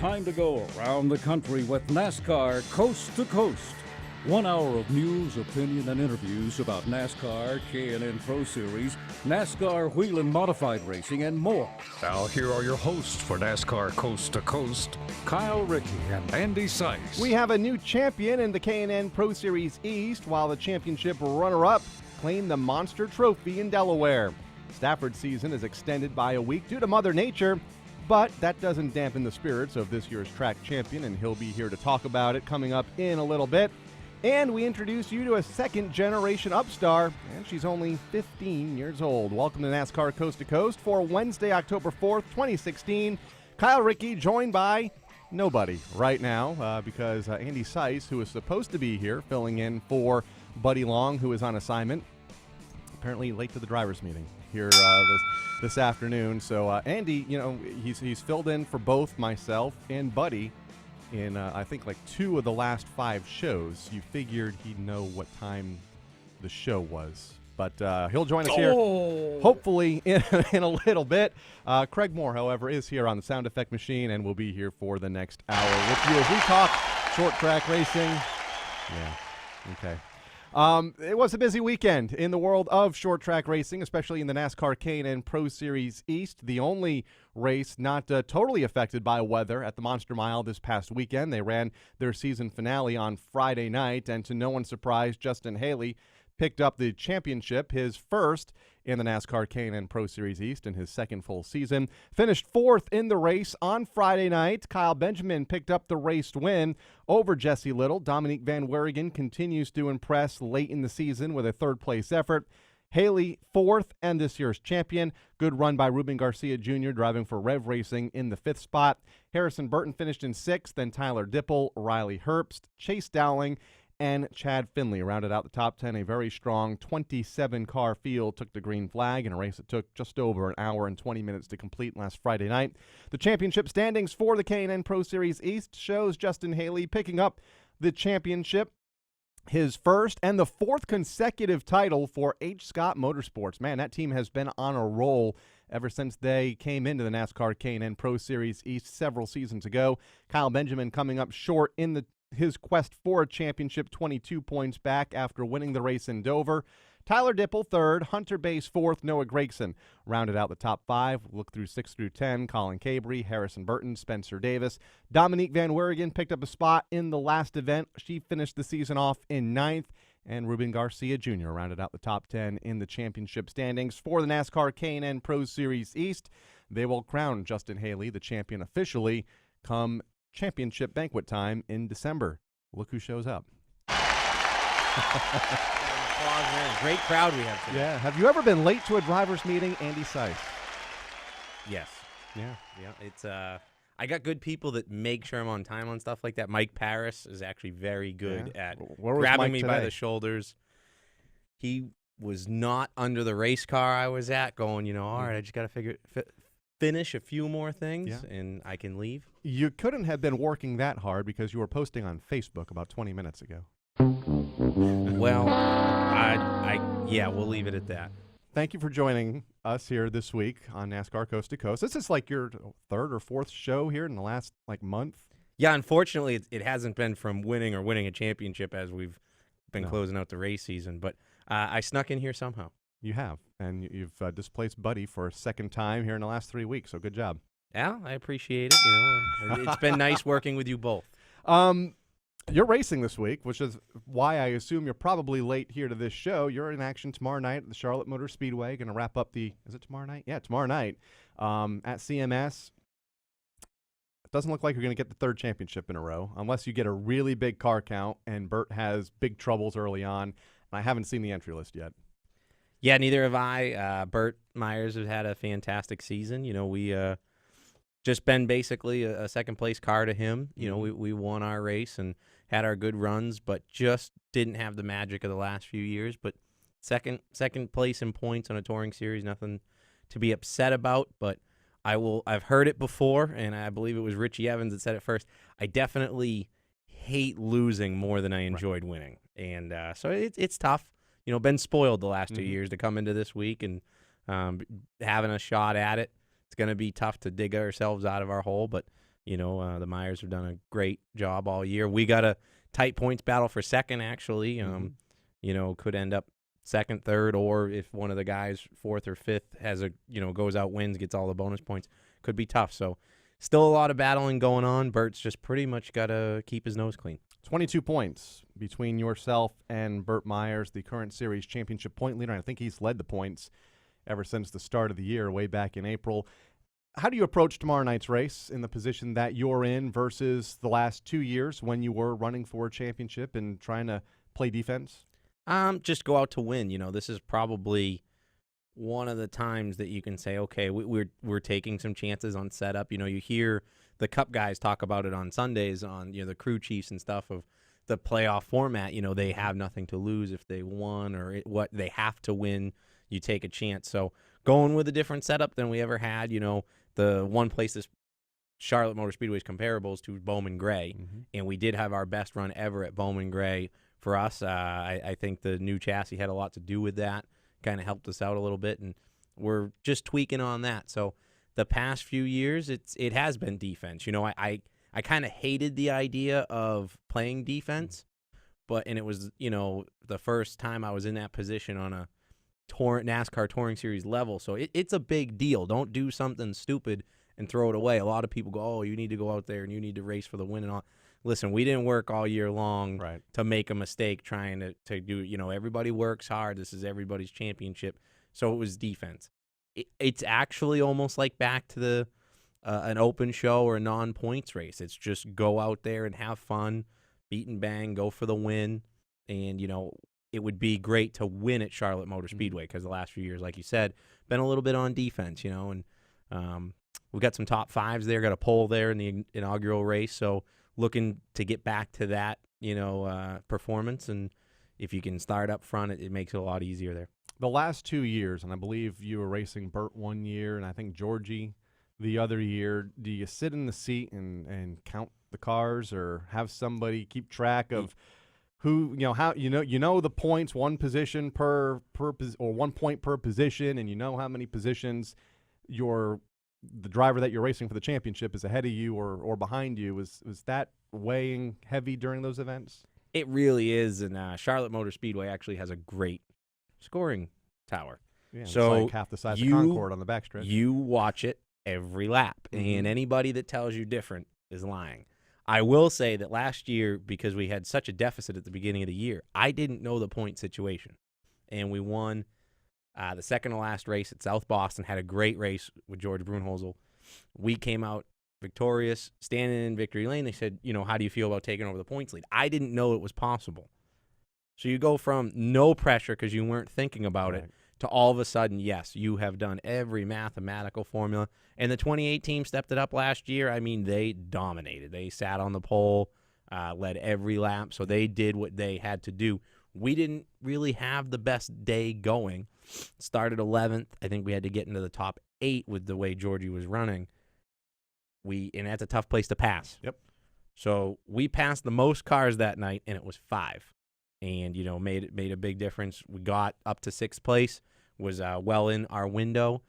time to go around the country with NASCAR Coast to Coast. 1 hour of news, opinion, and interviews about NASCAR, K&N Pro Series, NASCAR Wheel and Modified Racing, and more. Now, here are your hosts for NASCAR Coast to Coast, Kyle Rickey and Andy Seuss. We have a new champion in the K&N Pro Series East, while the championship runner-up claimed the Monster Trophy in Delaware. Stafford's season is extended by a week due to Mother Nature, but that doesn't dampen the spirits of this year's track champion, and he'll be here to talk about it coming up in a little bit. And we introduce you to a second-generation upstar, and she's only 15 years old. Welcome to NASCAR Coast to Coast for Wednesday, October 4th, 2016. Kyle Rickey joined by nobody right now because Andy Seuss, who is supposed to be here, filling in for Buddy Long, who is on assignment, apparently late to the driver's meeting here this afternoon. So Andy, you know, he's filled in for both myself and Buddy in, I think, like 2 of the last 5 shows. You figured he'd know what time the show was. But he'll join us here, hopefully, in a little bit. Craig Moore, however, is here on the sound effect machine and will be here for the next hour with you as we talk short track racing. Yeah, okay. It was a busy weekend in the world of short track racing, especially in the NASCAR K&N Pro Series East. The only race not totally affected by weather at the Monster Mile this past weekend. They ran their season finale on Friday night, and to no one's surprise, Justin Hailie picked up the championship, his first in the NASCAR K&N Pro Series East in his second full season. Finished 4th in the race on Friday night. Kyle Benjamin picked up the race win over Jesse Little. Dominique Van Werrigen continues to impress late in the season with a third-place effort. Hailie 4th and this year's champion. Good run by Ruben Garcia Jr. driving for Rev Racing in the 5th spot. Harrison Burton finished in 6th, then Tyler Dipple, Riley Herbst, Chase Dowling, and Chad Finley rounded out the top 10. A very strong 27-car field took the green flag in a race that took just over an hour and 20 minutes to complete last Friday night. The championship standings for the K&N Pro Series East shows Justin Hailie picking up the championship, his first and the 4th consecutive title for H. Scott Motorsports. Man, that team has been on a roll ever since they came into the NASCAR K&N Pro Series East several seasons ago. Kyle Benjamin coming up short in his quest for a championship, 22 points back after winning the race in Dover. Tyler Dipple 3rd, Hunter Bass 4th, Noah Gregson rounded out the top 5. Look through 6 through 10, Colin Cabry, Harrison Burton, Spencer Davis. Dominique Van Werrigen picked up a spot in the last event. She finished the season off in 9th. And Ruben Garcia Jr. rounded out the top 10 in the championship standings for the NASCAR K&N Pro Series East. They will crown Justin Hailie the champion officially come championship banquet time in December. Look who shows up. Great crowd we have today. Yeah. Have you ever been late to a driver's meeting, Andy Seuss? Yes. Yeah. It's I got good people that make sure I'm on time on stuff like that. Mike Paris is actually very good at grabbing me by the shoulders. He was not under the race car I was at going, all right, I just got to finish a few more things and I can leave. You couldn't have been working that hard because you were posting on Facebook about 20 minutes ago. Well, we'll leave it at that. Thank you for joining us here this week on NASCAR Coast to Coast. This is like your 3rd or 4th show here in the last month. Yeah, unfortunately, it hasn't been from winning a championship as we've been closing out the race season, but I snuck in here somehow. You have, and you've displaced Buddy for a 2nd time here in the last 3 weeks, so good job. Yeah, I appreciate it. It's been nice working with you both. You're racing this week, which is why I assume you're probably late here to this show. You're in action tomorrow night at the Charlotte Motor Speedway. Going to wrap up is it tomorrow night? Yeah, tomorrow night at CMS. It doesn't look like you're going to get the 3rd championship in a row unless you get a really big car count, and Burt has big troubles early on, and I haven't seen the entry list yet. Yeah, neither have I. Burt Myers has had a fantastic season. We just been basically a second-place car to him. We won our race and had our good runs, but just didn't have the magic of the last few years. But second place in points on a touring series, nothing to be upset about. But I've heard it before, and I believe it was Richie Evans that said it first. I definitely hate losing more than I enjoyed winning, and so it's tough. Been spoiled the last 2 years to come into this week and having a shot at it. It's going to be tough to dig ourselves out of our hole, but The Myers have done a great job all year. We got a tight points battle for second, actually. Could end up second, third, or if one of the guys, fourth or fifth, has goes out, wins, gets all the bonus points, could be tough. So still a lot of battling going on. Bert's just pretty much got to keep his nose clean. 22 points between yourself and Burt Myers, the current series championship point leader. And I think he's led the points ever since the start of the year, way back in April. How do you approach tomorrow night's race in the position that you're in versus the last 2 years when you were running for a championship and trying to play defense? Just go out to win. This is probably one of the times that you can say, okay, we're taking some chances on setup. You hear the Cup guys talk about it on Sundays on the crew chiefs and stuff of the playoff format. They have nothing to lose if they won or what they have to win. You take a chance. So going with a different setup than we ever had. The one place this Charlotte Motor Speedway is comparable to Bowman Gray, and we did have our best run ever at Bowman Gray. For us, I think the new chassis had a lot to do with that. Kind of helped us out a little bit, and we're just tweaking on that. So the past few years, it has been defense. I kind of hated the idea of playing defense, and it was the first time I was in that position on a NASCAR Touring Series level. So it's a big deal. Don't do something stupid and throw it away. A lot of people go, oh, you need to go out there and you need to race for the win and all. Listen, we didn't work all year long to make a mistake trying to do, everybody works hard. This is everybody's championship. So it was defense. It's actually almost like back to the an open show or a non-points race. It's just go out there and have fun, beat and bang, go for the win. And, it would be great to win at Charlotte Motor Speedway because the last few years, like you said, been a little bit on defense, and we've got some top fives there, got a pole there in the inaugural race. So looking to get back to that, performance. And if you can start up front, it makes it a lot easier there. The last 2 years, and I believe you were racing Burt one year and I think Georgie the other year, do you sit in the seat and count the cars or have somebody keep track of who, how the points, one position per or 1 point per position, and how many positions the driver that you're racing for the championship is ahead of you or behind you? Was that weighing heavy during those events? It really is, and Charlotte Motor Speedway actually has a great scoring tower. Yeah, so it's like half the size of Concord on the backstretch. You watch it every lap, and anybody that tells you different is lying. I will say that last year, because we had such a deficit at the beginning of the year, I didn't know the point situation. And we won the second to last race at South Boston, had a great race with George Brunholzl. We came out victorious, standing in victory lane. They said, how do you feel about taking over the points lead? I didn't know it was possible. So you go from no pressure because you weren't thinking about it to all of a sudden, yes, you have done every mathematical formula. And the 28 team stepped it up last year. I mean, they dominated. They sat on the pole, led every lap, so they did what they had to do. We didn't really have the best day going. Started 11th. I think we had to get into the top 8 with the way Georgie was running. And that's a tough place to pass. Yep. So we passed the most cars that night, and it was 5. And, made a big difference. We got up to 6th place, was well in our window.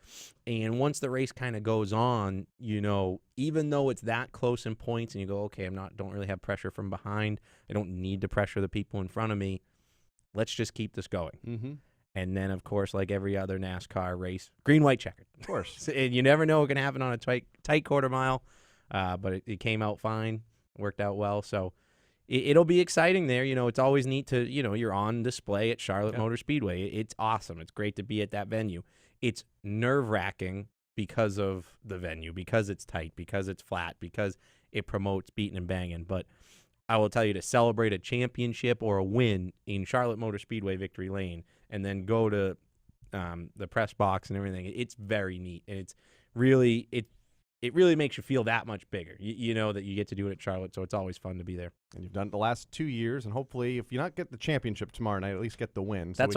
And once the race kind of goes on, even though it's that close in points and you go, okay, don't really have pressure from behind. I don't need to pressure the people in front of me. Let's just keep this going. Mm-hmm. And then, of course, like every other NASCAR race, green, white, checkered. Of course. And you never know what can happen on a tight quarter mile. But it came out fine, worked out well. So it'll be exciting there. It's always neat to, you're on display at Charlotte Motor Speedway. It's awesome. It's great to be at that venue. It's nerve-wracking because of the venue, because it's tight, because it's flat, because it promotes beating and banging. But I will tell you, to celebrate a championship or a win in Charlotte Motor Speedway Victory Lane and then go to the press box and everything, it's very neat. And it's really, it really makes you feel that much bigger. You know that you get to do it at Charlotte, so it's always fun to be there. And you've done it the last 2 years, and hopefully, if you not get the championship tomorrow night, at least get the win. So that's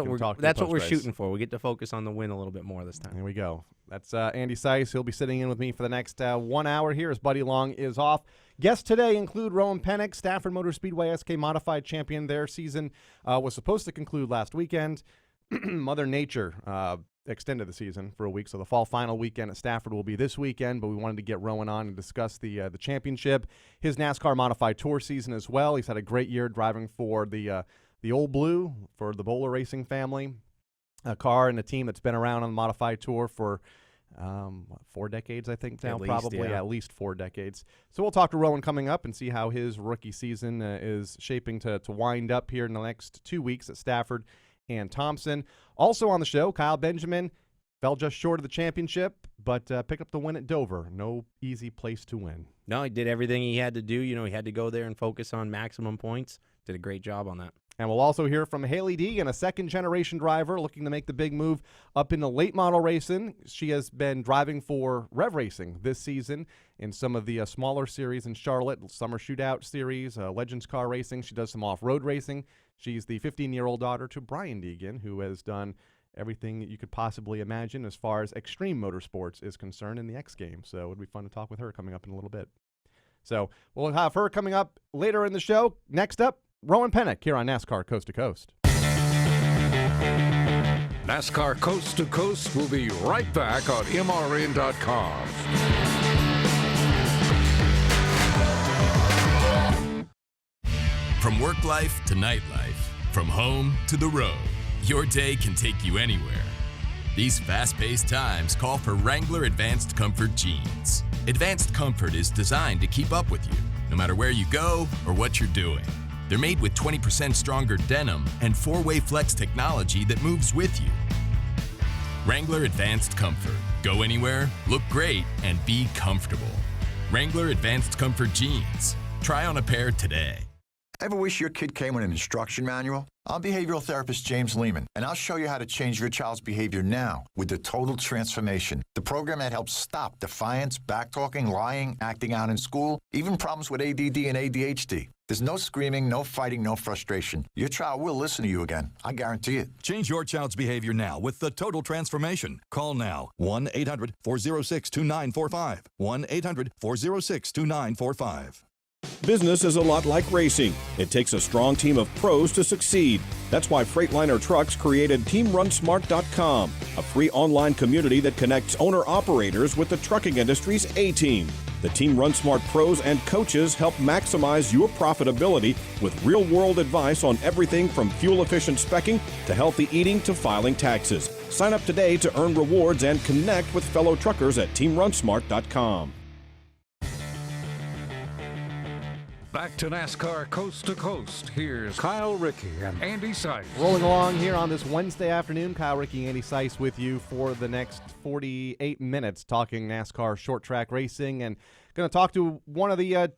what we're shooting for. We get to focus on the win a little bit more this time. There we go. That's Andy Seuss. He'll be sitting in with me for the next 1 hour here as Buddy Long is off. Guests today include Rowan Pennink, Stafford Motor Speedway SK Modified champion. Their season was supposed to conclude last weekend. Mother Nature extended the season for a week, so the fall final weekend at Stafford will be this weekend, but we wanted to get Rowan on and discuss the championship, his NASCAR Modified Tour season as well. He's had a great year driving for the Old Blue, for the Bowler Racing family, a car and a team that's been around on the Modified Tour for 4 decades, I think now, probably at least 4 decades. So we'll talk to Rowan coming up and see how his rookie season is shaping to wind up here in the next 2 weeks at Stafford and Thompson. Also on the show, Kyle Benjamin fell just short of the championship, but picked up the win at Dover. No easy place to win. No, he did everything he had to do. You know, he had to go there and focus on maximum points. Did a great job on that. And we'll also hear from Hailie Deegan, a second-generation driver looking to make the big move up into late model racing. She has been driving for Rev Racing this season in some of the smaller series in Charlotte, Summer Shootout Series, Legends Car Racing. She does some off-road racing. She's the 15-year-old daughter to Brian Deegan, who has done everything you could possibly imagine as far as extreme motorsports is concerned in the X Games. So it would be fun to talk with her coming up in a little bit. So we'll have her coming up later in the show. Next up, Rowan Pennink here on NASCAR Coast to Coast. NASCAR Coast to Coast will be right back on MRN.com. From work life to nightlife, from home to the road, your day can take you anywhere. These fast-paced times call for Wrangler Advanced Comfort jeans. Advanced Comfort is designed to keep up with you, no matter where you go or what you're doing. They're made with 20% stronger denim and 4-way flex technology that moves with you. Wrangler Advanced Comfort. Go anywhere, look great, and be comfortable. Wrangler Advanced Comfort jeans. Try on a pair today. Ever wish your kid came with an instruction manual? I'm behavioral therapist James Lehman, and I'll show you how to change your child's behavior now with the Total Transformation, the program that helps stop defiance, backtalking, lying, acting out in school, even problems with ADD and ADHD. There's no screaming, no fighting, no frustration. Your child will listen to you again. I guarantee it. Change your child's behavior now with the Total Transformation. Call now. 1-800-406-2945. 1-800-406-2945. Business is a lot like racing. It takes a strong team of pros to succeed. That's why Freightliner Trucks created TeamRunSmart.com, a free online community that connects owner-operators with the trucking industry's A-team. The Team Run Smart pros and coaches help maximize your profitability with real-world advice on everything from fuel-efficient speccing to healthy eating to filing taxes. Sign up today to earn rewards and connect with fellow truckers at TeamRunSmart.com. Back to NASCAR Coast to Coast. Here's Kyle, Rickey, and Andy Seiss. Rolling along here on this Wednesday afternoon, Kyle, Rickey, Andy Seiss with you for the next 48 minutes talking NASCAR short track racing, and going to talk to one of the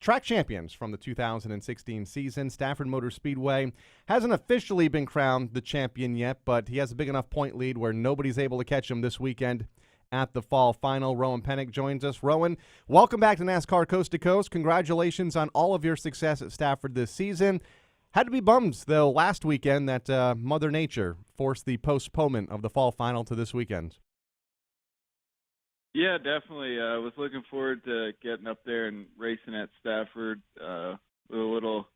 track champions from the 2016 season. Stafford Motor Speedway hasn't officially been crowned the champion yet, but he has a big enough point lead where nobody's able to catch him this weekend at the fall final. Rowan Pennink joins us. Rowan, welcome back to NASCAR Coast to Coast. Congratulations on all of your success at Stafford this season. Had to be bummed, though, last weekend that Mother Nature forced the postponement of the fall final to this weekend. Yeah, definitely. I was looking forward to getting up there and racing at Stafford with a little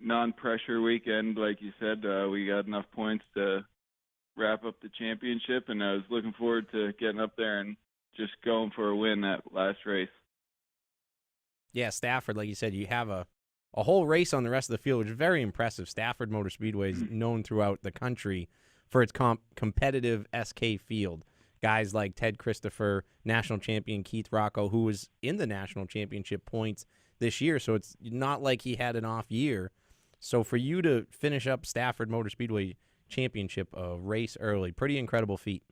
non-pressure weekend. Like you said, we got enough points to wrap up the championship, and I was looking forward to getting up there and just going for a win that last race. Yeah, Stafford, like you said, you have a whole race on the rest of the field, which is very impressive. Stafford Motor Speedway is known throughout the country for its competitive SK field. Guys like Ted Christopher, national champion Keith Rocco, who was in the national championship points this year, so it's not like he had an off year. So for you to finish up Stafford Motor Speedway championship race early, pretty incredible feat.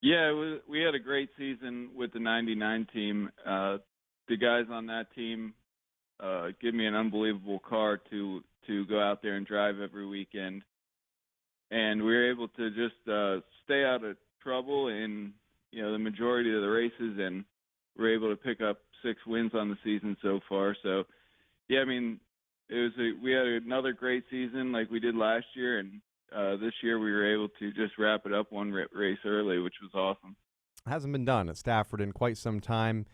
Yeah, we had a great season with the 99 team. The guys on that team give me an unbelievable car to go out there and drive every weekend. And we were able to just stay out of trouble in the majority of the races, and we're able to pick up 6 wins on the season so far. So, yeah, I mean, we had another great season like we did last year, and this year we were able to just wrap it up one race early, which was awesome. Hasn't been done at Stafford in quite some time.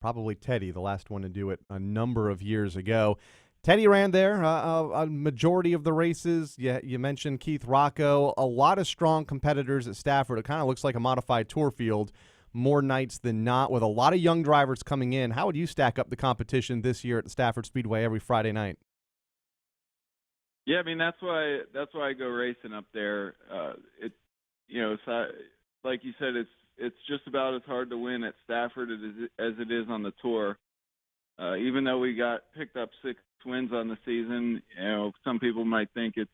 Probably Teddy, the last one to do it a number of years ago. Teddy ran there a majority of the races. You mentioned Keith Rocco. A lot of strong competitors at Stafford. It kind of looks like a modified tour field more nights than not, with a lot of young drivers coming in. How would you stack up the competition this year at the Stafford Speedway every Friday night? Yeah, I mean that's why I go racing up there. Like you said, it's just about as hard to win at Stafford as it is on the tour. Even though we picked up 6 wins on the season, some people might think it's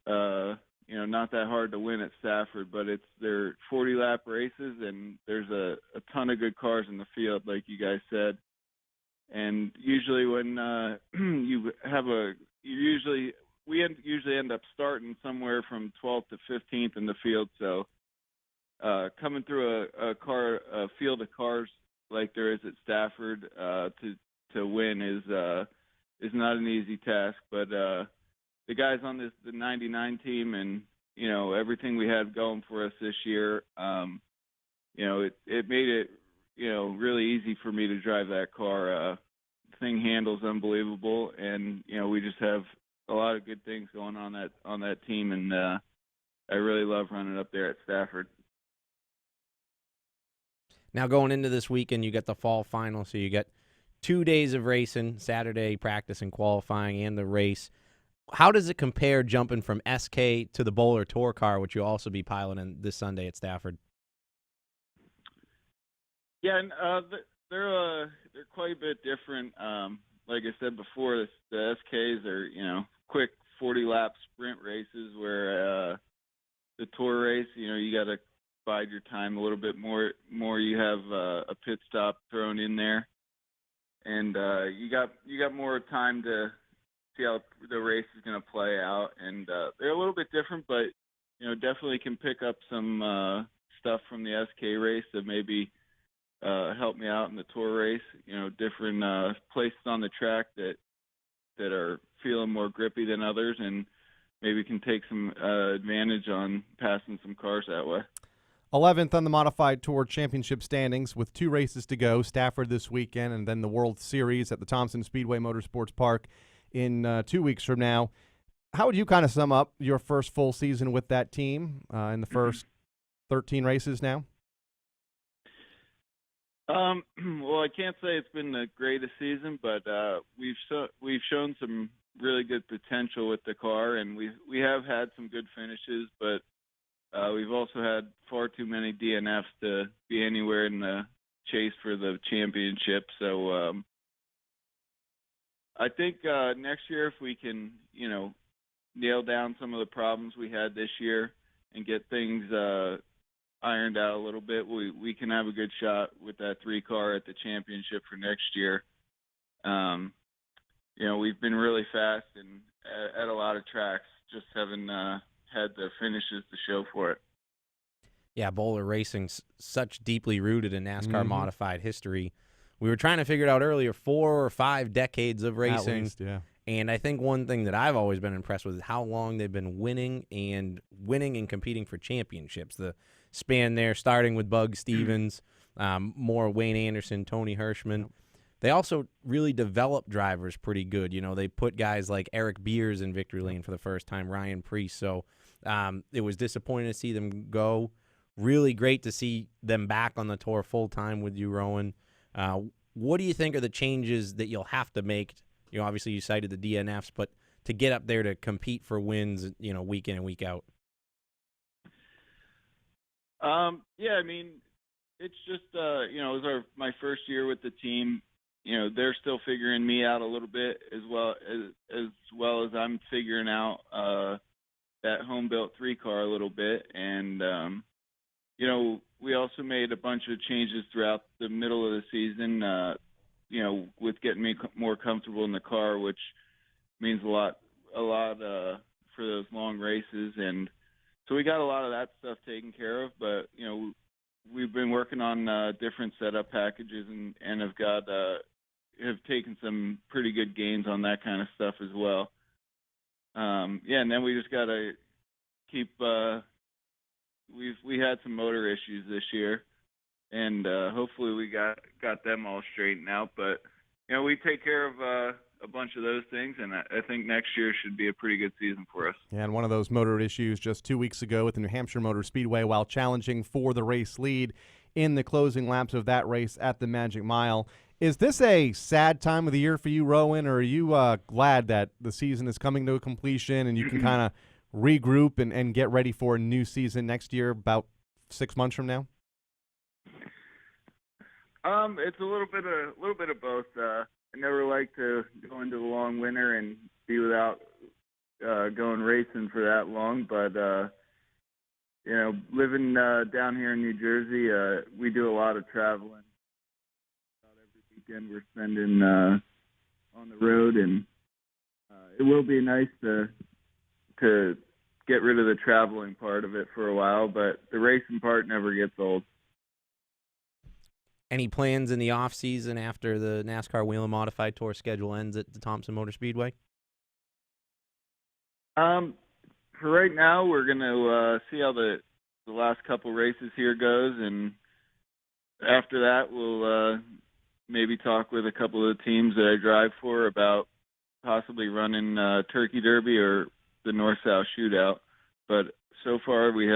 not that hard to win at Stafford, but they're 40-lap races, and there's a ton of good cars in the field, like you guys said. And usually when we usually end up starting somewhere from 12th to 15th in the field. So coming through a field of cars like there is at Stafford to win is not an easy task. But the guys on the 99 team and everything we had going for us this year, it made it really easy for me to drive that car. Thing handles unbelievable, and we just have a lot of good things going on that team, and I really love running up there at Stafford. Now going into this weekend, you got the fall final, so you got 2 days of racing, Saturday practice and qualifying and the race. How does it compare jumping from SK to the Bowler Tour car, which you'll also be piloting this Sunday at Stafford? Yeah, and they're quite a bit different. Like I said before, the SKs are quick 40-lap sprint races, where the tour race, you got to bide your time a little bit more. You have a pit stop thrown in there, and you got more time to see how the race is going to play out. And they're a little bit different, but definitely can pick up some stuff from the SK race that maybe help me out in the tour race. Different places on the track that are feeling more grippy than others, and maybe can take some advantage on passing some cars that way. 11th on the Modified Tour Championship standings with 2 races to go, Stafford this weekend and then the World Series at the Thompson Speedway Motorsports Park in 2 weeks from now. How would you kind of sum up your first full season with that team in the first 13 races now? Well, I can't say it's been the greatest season, but we've shown some really good potential with the car, and we have had some good finishes, but we've also had far too many DNFs to be anywhere in the chase for the championship. So I think next year, if we can, nail down some of the problems we had this year and get things ironed out a little bit, we can have a good shot with that 3 car at the championship for next year. We've been really fast and at a lot of tracks, just haven't had the finishes to show for it. Yeah, Bowler Racing's such deeply rooted in NASCAR modified history. We were trying to figure it out earlier, 4 or 5 decades of racing. At least, yeah. And I think one thing that I've always been impressed with is how long they've been winning and competing for championships. The span there, starting with Bug Stevens, more Wayne Anderson, Tony Hirschman. Yep. They also really developed drivers pretty good. They put guys like Eric Beers in victory lane for the first time, Ryan Preece. So it was disappointing to see them go. Really great to see them back on the tour full-time with you, Rowan. What do you think are the changes that you'll have to make? Obviously you cited the DNFs, but to get up there to compete for wins, week in and week out. Yeah, I mean, it's just, it was my first year with the team. They're still figuring me out a little bit as well as I'm figuring out that home-built 3 car a little bit. And, we also made a bunch of changes throughout the middle of the season, with getting me more comfortable in the car, which means a lot for those long races. And so we got a lot of that stuff taken care of, but, we've been working on different setup packages and have taken some pretty good gains on that kind of stuff as well. And then we just got to keep we had some motor issues this year, and hopefully we got them all straightened out. But we take care of a bunch of those things, and I think next year should be a pretty good season for us. Yeah, and one of those motor issues just 2 weeks ago at the New Hampshire Motor Speedway while challenging for the race lead in the closing laps of that race at the Magic Mile. Is this a sad time of the year for you, Rowan, or are you glad that the season is coming to a completion and you can kind of regroup and get ready for a new season next year about 6 months from now? It's a little bit of both. I never like to go into the long winter and be without going racing for that long, but living down here in New Jersey, we do a lot of traveling. About every weekend we're spending on the road, and it will be nice to get rid of the traveling part of it for a while, but the racing part never gets old. Any plans in the off season after the NASCAR Wheel and Modified Tour schedule ends at the Thompson Motor Speedway? For right now, we're going to see how the last couple races here goes, and after that, we'll maybe talk with a couple of the teams that I drive for about possibly running Turkey Derby or the North-South Shootout. But so far, we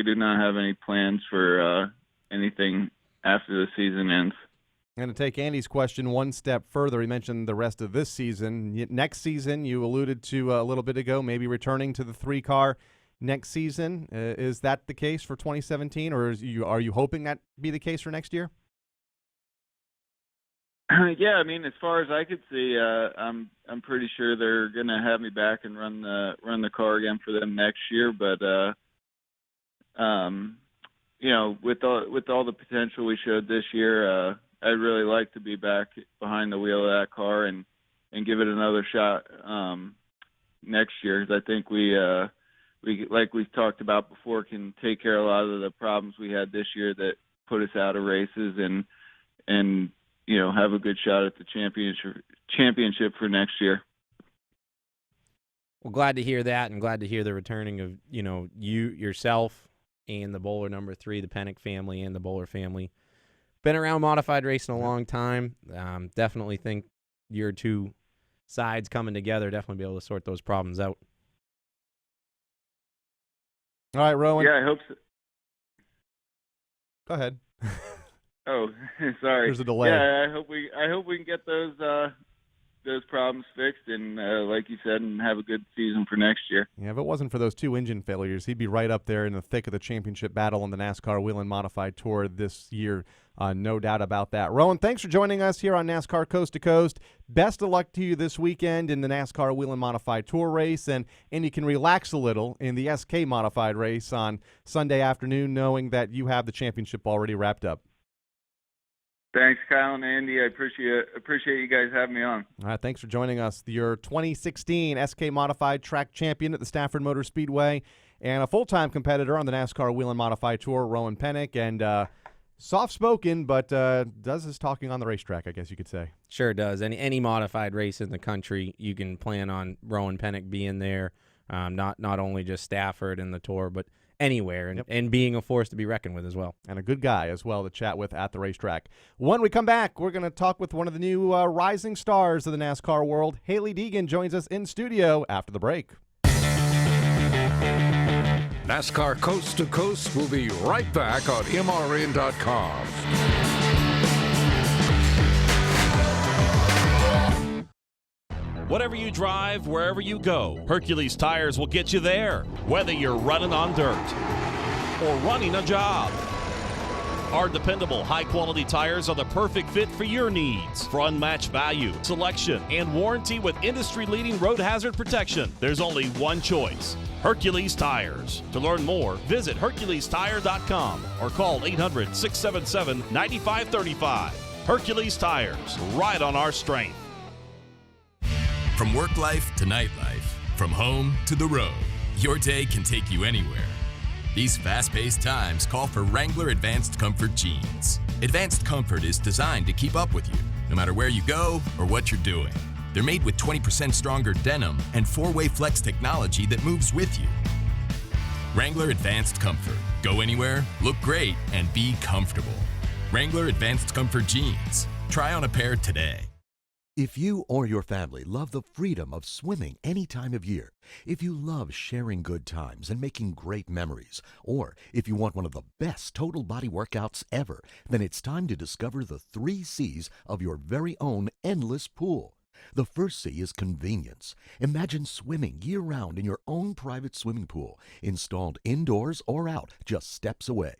do not have any plans for anything after the season ends. I'm going to take Andy's question one step further. He mentioned the rest of this season. Next season, you alluded to a little bit ago, maybe returning to the 3-car next season. Is that the case for 2017, or are you hoping that be the case for next year? Yeah, I mean, as far as I could see, I'm pretty sure they're going to have me back and run the car again for them next year. But with all the potential we showed this year, I'd really like to be back behind the wheel of that car and give it another shot next year. Because I think we like we've talked about before, can take care of a lot of the problems we had this year that put us out of races and have a good shot at the championship for next year. Well, glad to hear that, and glad to hear the returning of yourself and the bowler number 3, the Pennink family and the bowler family. Been around modified racing a long time. Definitely think your two sides coming together definitely be able to sort those problems out. All right, Rowan. Yeah, I hope so. Go ahead. Oh, sorry. There's a delay. Yeah, I hope we can get those problems fixed and, like you said, and have a good season for next year. Yeah, if it wasn't for those 2 engine failures, he'd be right up there in the thick of the championship battle on the NASCAR Wheel and Modified Tour this year. No doubt about that. Rowan, thanks for joining us here on NASCAR Coast to Coast. Best of luck to you this weekend in the NASCAR Wheel and Modified Tour race, and you can relax a little in the SK Modified race on Sunday afternoon, knowing that you have the championship already wrapped up. Thanks, Kyle and Andy. I appreciate you guys having me on. All right, thanks for joining us. Your 2016 SK Modified track champion at the Stafford Motor Speedway and a full-time competitor on the NASCAR Wheel and Modified Tour, Rowan Pennink, and soft-spoken, but does his talking on the racetrack, I guess you could say. Sure does. Any modified race in the country, you can plan on Rowan Pennink being there, not only just Stafford and the Tour, but anywhere, and being a force to be reckoned with as well. And a good guy as well to chat with at the racetrack. When we come back, we're going to talk with one of the new rising stars of the NASCAR world. Hailie Deegan joins us in studio after the break. NASCAR Coast to Coast will be right back on MRN.com. Whatever you drive, wherever you go, Hercules Tires will get you there, whether you're running on dirt or running a job. Our dependable, high-quality tires are the perfect fit for your needs. For unmatched value, selection, and warranty with industry-leading road hazard protection, there's only one choice: Hercules Tires. To learn more, visit HerculesTire.com or call 800-677-9535. Hercules Tires, right on our strength. From work life to nightlife, from home to the road, your day can take you anywhere. These fast-paced times call for Wrangler Advanced Comfort jeans. Advanced Comfort is designed to keep up with you, no matter where you go or what you're doing. They're made with 20% stronger denim and 4-way flex technology that moves with you. Wrangler Advanced Comfort. Go anywhere, look great, and be comfortable. Wrangler Advanced Comfort jeans. Try on a pair today. If you or your family love the freedom of swimming any time of year, if you love sharing good times and making great memories, or if you want one of the best total body workouts ever, then it's time to discover the 3 C's of your very own endless pool. The first C is convenience. Imagine swimming year-round in your own private swimming pool, installed indoors or out, just steps away.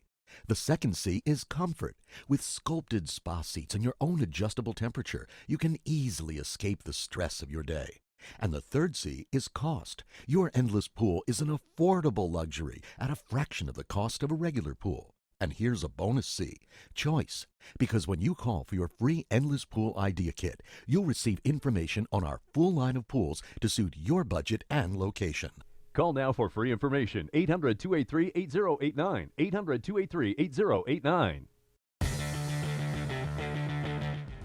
The second C is comfort. With sculpted spa seats and your own adjustable temperature, you can easily escape the stress of your day. And the third C is cost. Your endless pool is an affordable luxury at a fraction of the cost of a regular pool. And here's a bonus C, choice. Because when you call for your free Endless Pool Idea Kit, you'll receive information on our full line of pools to suit your budget and location. Call now for free information. 800-283-8089. 800-283-8089.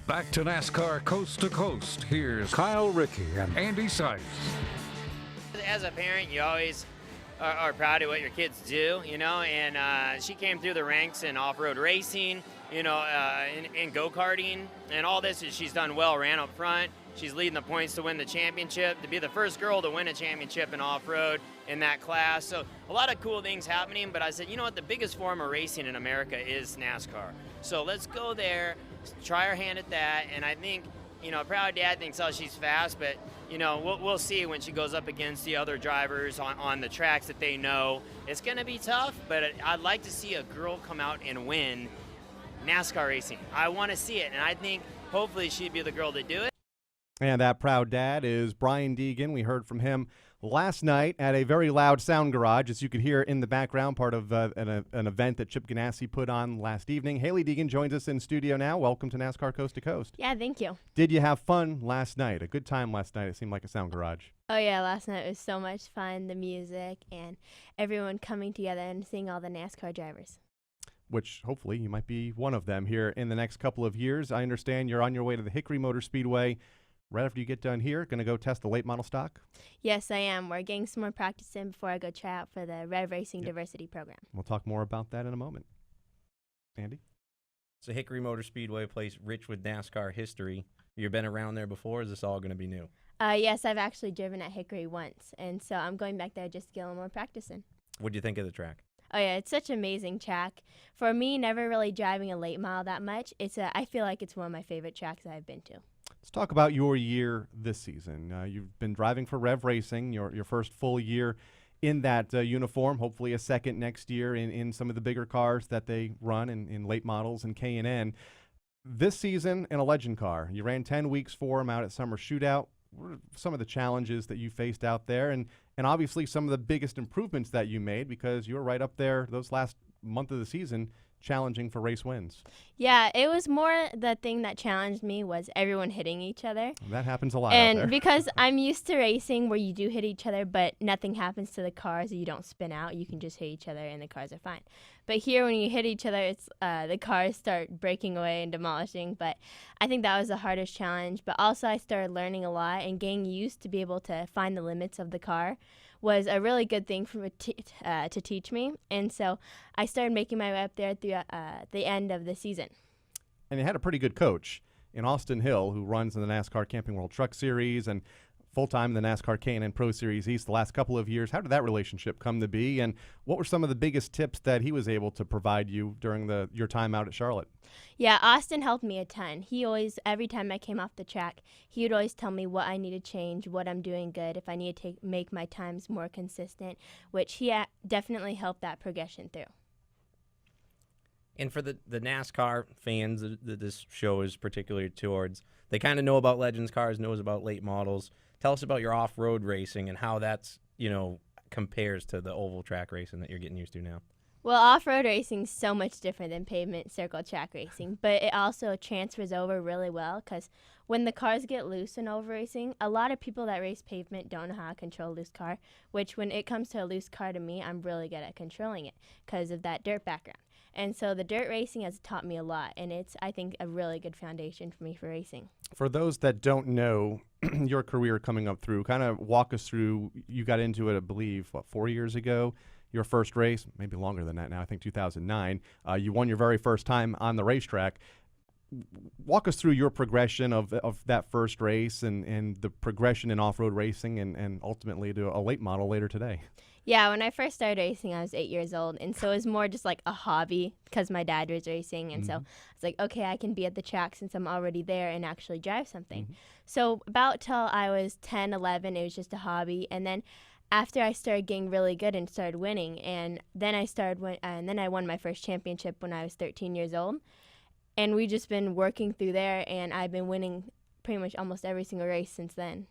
Back to NASCAR Coast to Coast. Here's Kyle, Rickey, and Andy Seiss. As a parent, you always are proud of what your kids do, and she came through the ranks in off-road racing, in go-karting, and all this she's done well, ran up front. She's leading the points to win the championship, to be the first girl to win a championship in off-road in that class. So a lot of cool things happening, but I said, you know what, the biggest form of racing in America is NASCAR. So let's go there, try our hand at that, and I think, proud dad thinks, oh, she's fast, but, we'll see when she goes up against the other drivers on the tracks that they know. It's going to be tough, but I'd like to see a girl come out and win NASCAR racing. I want to see it, and I think hopefully she'd be the girl to do it. And that proud dad is Brian Deegan. We heard from him last night at a very loud sound garage, as you could hear in the background, part of an event that Chip Ganassi put on last evening. Hailie Deegan joins us in studio now. Welcome to NASCAR Coast to Coast. Yeah, thank you. Did you have fun last night? A good time last night? It seemed like a sound garage. Oh, yeah, last night was so much fun, the music and everyone coming together and seeing all the NASCAR drivers. Which hopefully you might be one of them here in the next couple of years. I understand you're on your way to the Hickory Motor Speedway. Right after you get done here, going to go test the late model stock? Yes, I am. We're getting some more practice in before I go try out for the Rev Racing Diversity Program. We'll talk more about that in a moment. Andy? So Hickory Motor Speedway, a place rich with NASCAR history. You've been around there before, or is this all going to be new? Yes, I've actually driven at Hickory once, and so I'm going back there just to get a little more practice in. What do you think of the track? Oh, yeah, it's such an amazing track. For me, never really driving a late model that much, I feel like it's one of my favorite tracks I've been to. Let's talk about your year this season. You've been driving for Rev Racing, your first full year in that uniform, hopefully a second next year in some of the bigger cars that they run in late models and K&N. This season in a legend car, you ran 10 weeks for them out at Summer Shootout. What are some of the challenges that you faced out there, and obviously some of the biggest improvements that you made, because you were right up there those last month of the season challenging for race wins? Yeah, it was more the thing that challenged me was everyone hitting each other. That happens a lot and out there. Because I'm used to racing where you do hit each other, but nothing happens to the cars, you don't spin out, you can just hit each other and the cars are fine. But here when you hit each other, it's the cars start breaking away and demolishing. But I think that was the hardest challenge. But also I started learning a lot, and getting used to be able to find the limits of the car was a really good thing to teach me. And so I started making my way up there through the end of the season. And you had a pretty good coach in Austin Hill, who runs in the NASCAR Camping World Truck Series and full-time in the NASCAR K&N Pro Series East the last couple of years. How did that relationship come to be, and what were some of the biggest tips that he was able to provide you during your time out at Charlotte? Yeah, Austin helped me a ton. He always, every time I came off the track, he would always tell me what I need to change, what I'm doing good, if I need to make my times more consistent, which he definitely helped that progression through. And for the NASCAR fans that this show is particularly towards, they kind of know about Legends cars, knows about late models. Tell us about your off-road racing and how that's, compares to the oval track racing that you're getting used to now. Well, off-road racing is so much different than pavement circle track racing, but it also transfers over really well, because when the cars get loose in oval racing, a lot of people that race pavement don't know how to control a loose car, which when it comes to a loose car, to me, I'm really good at controlling it because of that dirt background. And so the dirt racing has taught me a lot, and it's, I think, a really good foundation for me for racing. For those that don't know your career coming up through, kind of walk us through, you got into it, I believe, 4 years ago? Your first race, maybe longer than that now, I think 2009. You won your very first time on the racetrack. walk us through your progression of that first race and the progression in off-road racing and ultimately to a late model later today. Yeah, when I first started racing, I was 8 years old, and so it was more just like a hobby because my dad was racing, and so it's like, okay, I can be at the track since I'm already there and actually drive something. So about till I was 10, 11, it was just a hobby, and then after I started getting really good and started winning, and then I won my first championship when I was 13 years old, and we've just been working through there, and I've been winning pretty much almost every single race since then.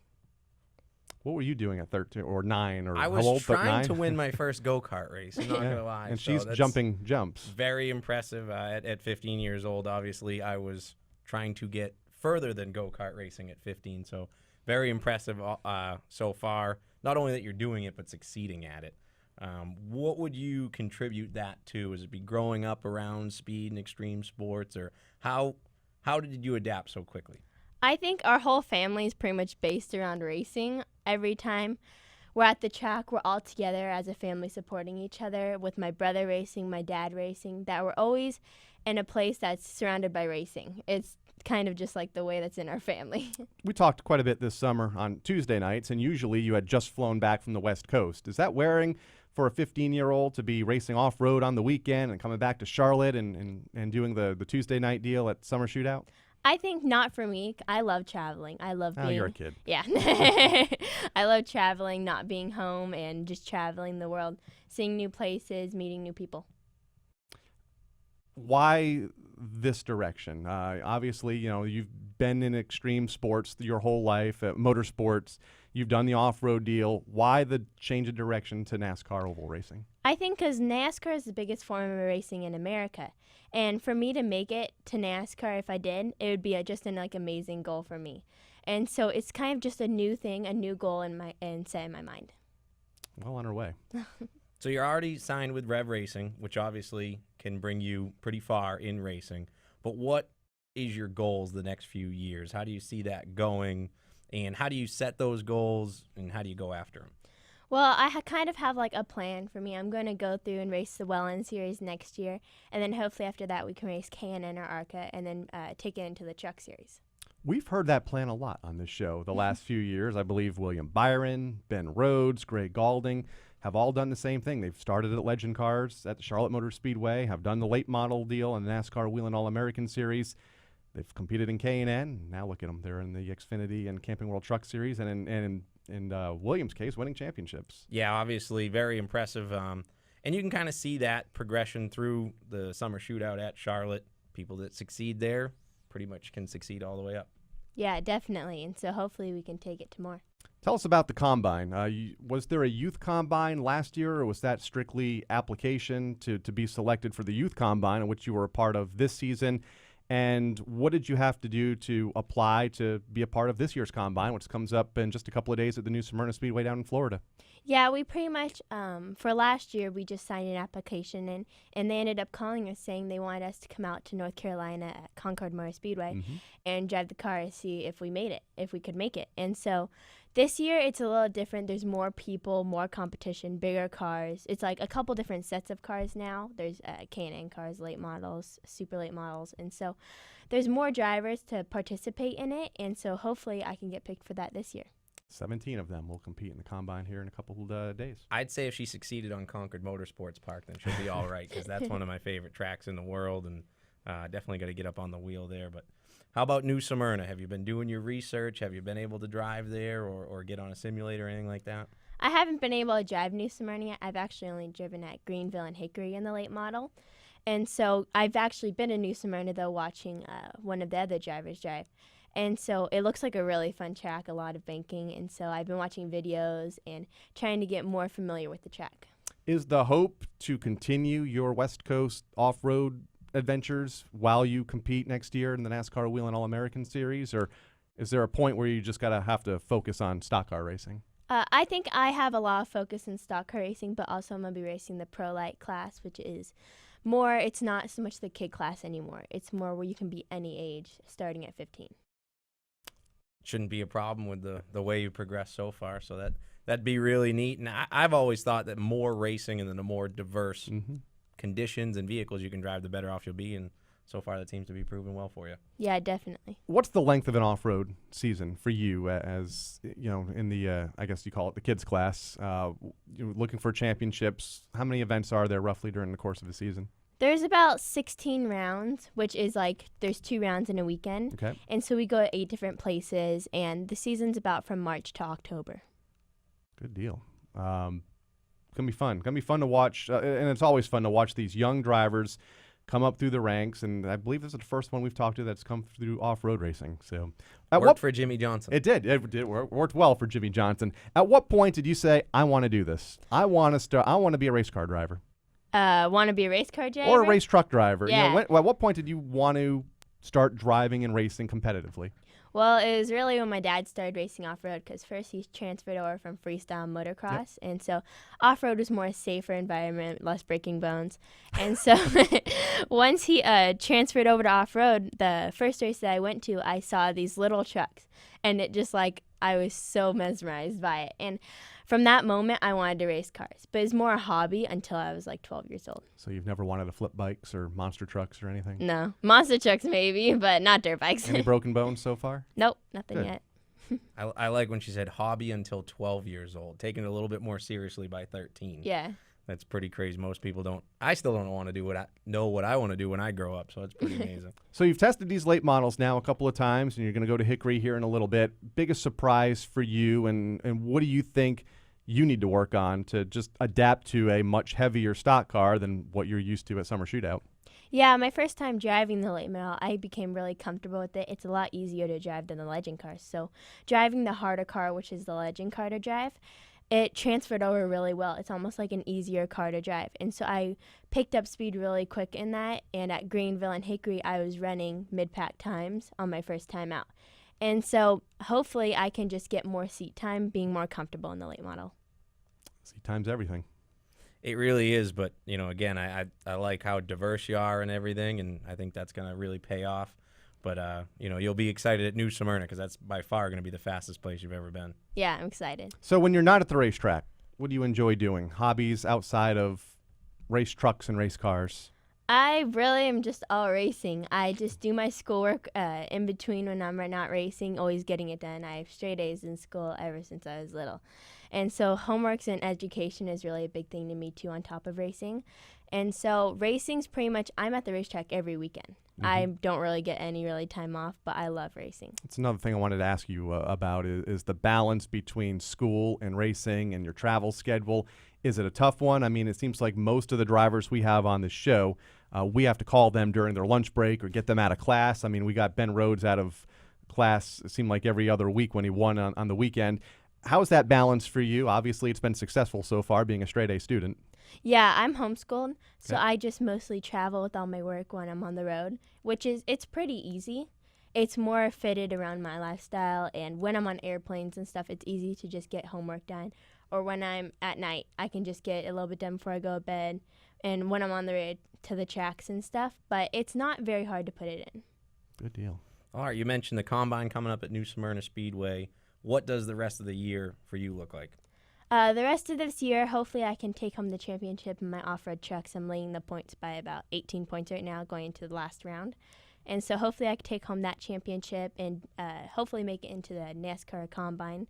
What were you doing at 13 or 9 or I was how old? trying to win my first go-kart race. I'm not gonna lie. And so she's that's jumping jumps. Very impressive. At 15 years old, obviously, I was trying to get further than go-kart racing at 15. So very impressive so far. Not only that you're doing it, but succeeding at it. What would you contribute that to? Is it be growing up around speed and extreme sports, or how did you adapt so quickly? I think our whole family is pretty much based around racing. Every time we're at the track, we're all together as a family supporting each other, with my brother racing, my dad racing, that we're always in a place that's surrounded by racing. It's kind of just like the way that's in our family. We talked quite a bit this summer on Tuesday nights, and usually you had just flown back from the West Coast. Is that wearing for a 15-year-old to be racing off-road on the weekend and coming back to Charlotte and doing the Tuesday night deal at Summer Shootout? I think not for me. I love traveling. I love being... Oh, you're a kid. Yeah. I love traveling, not being home, and just traveling the world, seeing new places, meeting new people. Why this direction? Obviously, you've been in extreme sports your whole life, motorsports. You've done the off-road deal. Why the change of direction to NASCAR oval racing? I think because NASCAR is the biggest form of racing in America. And for me to make it to NASCAR, if I did, it would be just an amazing goal for me. And so it's kind of just a new thing, a new goal set in my mind. Well on our way. So you're already signed with Rev Racing, which obviously can bring you pretty far in racing. But what is your goals the next few years? How do you see that going? And how do you set those goals, and how do you go after them? Well, I kind of have a plan for me. I'm going to go through and race the Welland Series next year, and then hopefully after that we can race K&N or ARCA, and then take it into the Truck Series. We've heard that plan a lot on this show the last few years. I believe William Byron, Ben Rhodes, Greg Galding have all done the same thing. They've started at Legend Cars at the Charlotte Motor Speedway, have done the late model deal in the NASCAR Whelen All-American Series. They've competed in K&N. Now look at them. They're in the Xfinity and Camping World Truck Series, and in Williams' case, winning championships. Yeah, obviously very impressive. And you can kind of see that progression through the Summer Shootout at Charlotte. People that succeed there pretty much can succeed all the way up. Yeah, definitely. And so hopefully we can take it to more. Tell us about the Combine. Was there a youth Combine last year, or was that strictly application to be selected for the youth Combine, in which you were a part of this season? And what did you have to do to apply to be a part of this year's Combine, which comes up in just a couple of days at the New Smyrna Speedway down in Florida? Yeah, we pretty much, for last year, we just signed an application in, and they ended up calling us saying they wanted us to come out to North Carolina at Concord Motor Speedway and drive the car to see if we made it, if we could make it. And so this year, it's a little different. There's more people, more competition, bigger cars. It's a couple different sets of cars now. There's K&N cars, late models, super late models. And so there's more drivers to participate in it. And so hopefully I can get picked for that this year. 17 of them will compete in the Combine here in a couple of days. I'd say if she succeeded on Concord Motorsports Park, then she'll be all right, because that's one of my favorite tracks in the world, and definitely got to get up on the wheel there. But how about New Smyrna? Have you been doing your research? Have you been able to drive there or get on a simulator or anything like that? I haven't been able to drive New Smyrna yet. I've actually only driven at Greenville and Hickory in the late model. And so I've actually been in New Smyrna, though, watching one of the other drivers drive. And so it looks like a really fun track, a lot of banking. And so I've been watching videos and trying to get more familiar with the track. Is the hope to continue your West Coast off-road adventures while you compete next year in the NASCAR Whelen All-American Series? Or is there a point where you just have to focus on stock car racing? I think I have a lot of focus in stock car racing, but also I'm going to be racing the Pro Light class, which is more, it's not so much the kid class anymore. It's more where you can be any age starting at 15. Shouldn't be a problem with the way you progress so far, so that'd be really neat. And I've always thought that more racing and then the more diverse conditions and vehicles you can drive, the better off you'll be. And so far that seems to be proving well for you. Yeah, definitely. What's the length of an off-road season for you as, in the, I guess you call it the kids class, looking for championships? How many events are there roughly during the course of a season? There's about 16 rounds, which is there's 2 rounds in a weekend. Okay. And so we go to 8 different places, and the season's about from March to October. Good deal. Gonna be fun. Gonna be fun to watch, and it's always fun to watch these young drivers come up through the ranks. And I believe this is the first one we've talked to that's come through off-road racing. So, worked for Jimmy Johnson. It did. It worked well for Jimmy Johnson. At what point did you say, "I want to do this. I want to start. I want to be a race car driver"? Want to be a race car driver? Or a race truck driver. Yeah. At what point did you want to start driving and racing competitively? Well, it was really when my dad started racing off-road, because first he transferred over from freestyle motocross, and so off-road was more a safer environment, less breaking bones. And so once he transferred over to off-road, the first race that I went to, I saw these little trucks, and it just I was so mesmerized by it. And from that moment, I wanted to race cars, but it was more a hobby until I was 12 years old. So you've never wanted to flip bikes or monster trucks or anything? No. Monster trucks maybe, but not dirt bikes. Any broken bones so far? Nope, nothing Good. yet. I like when she said hobby until 12 years old, taking it a little bit more seriously by 13. Yeah. That's pretty crazy. Most people don't. I still don't want to do what I want to do when I grow up, so it's pretty amazing. So you've tested these late models now a couple of times, and you're going to go to Hickory here in a little bit. Biggest surprise for you, and what do you think you need to work on to just adapt to a much heavier stock car than what you're used to at Summer Shootout? Yeah, my first time driving the late model, I became really comfortable with it. It's a lot easier to drive than the legend cars. So driving the harder car, which is the legend car to drive, it transferred over really well. It's almost like an easier car to drive. And so I picked up speed really quick in that. And at Greenville and Hickory, I was running mid-pack times on my first time out. And so hopefully I can just get more seat time, being more comfortable in the late model. Seat time's everything. It really is, but, again, I like how diverse you are and everything, and I think that's going to really pay off. But, you'll be excited at New Smyrna because that's by far going to be the fastest place you've ever been. Yeah, I'm excited. So when you're not at the racetrack, what do you enjoy doing? Hobbies outside of race trucks and race cars? I really am just all racing. I just do my schoolwork in between when I'm not racing, always getting it done. I have straight A's in school ever since I was little. And so homeworks and education is really a big thing to me, too, on top of racing. And so racing's pretty much, I'm at the racetrack every weekend. Mm-hmm. I don't really get any time off, but I love racing. That's another thing I wanted to ask you about is the balance between school and racing and your travel schedule. Is it a tough one? I mean, it seems like most of the drivers we have on this show, we have to call them during their lunch break or get them out of class. I mean, we got Ben Rhodes out of class, it seemed like every other week when he won on the weekend. How's that balance for you? Obviously, it's been successful so far being a straight A student. Yeah, I'm homeschooled, so Okay. I just mostly travel with all my work when I'm on the road, it's pretty easy. It's more fitted around my lifestyle, and when I'm on airplanes and stuff, it's easy to just get homework done. Or when I'm at night, I can just get a little bit done before I go to bed, and when I'm on the road to the tracks and stuff, but it's not very hard to put it in. Good deal. All right, you mentioned the Combine coming up at New Smyrna Speedway. What does the rest of the year for you look like? The rest of this year, hopefully I can take home the championship in my off-road trucks. I'm leading the points by about 18 points right now going into the last round. And so hopefully I can take home that championship and hopefully make it into the NASCAR Combine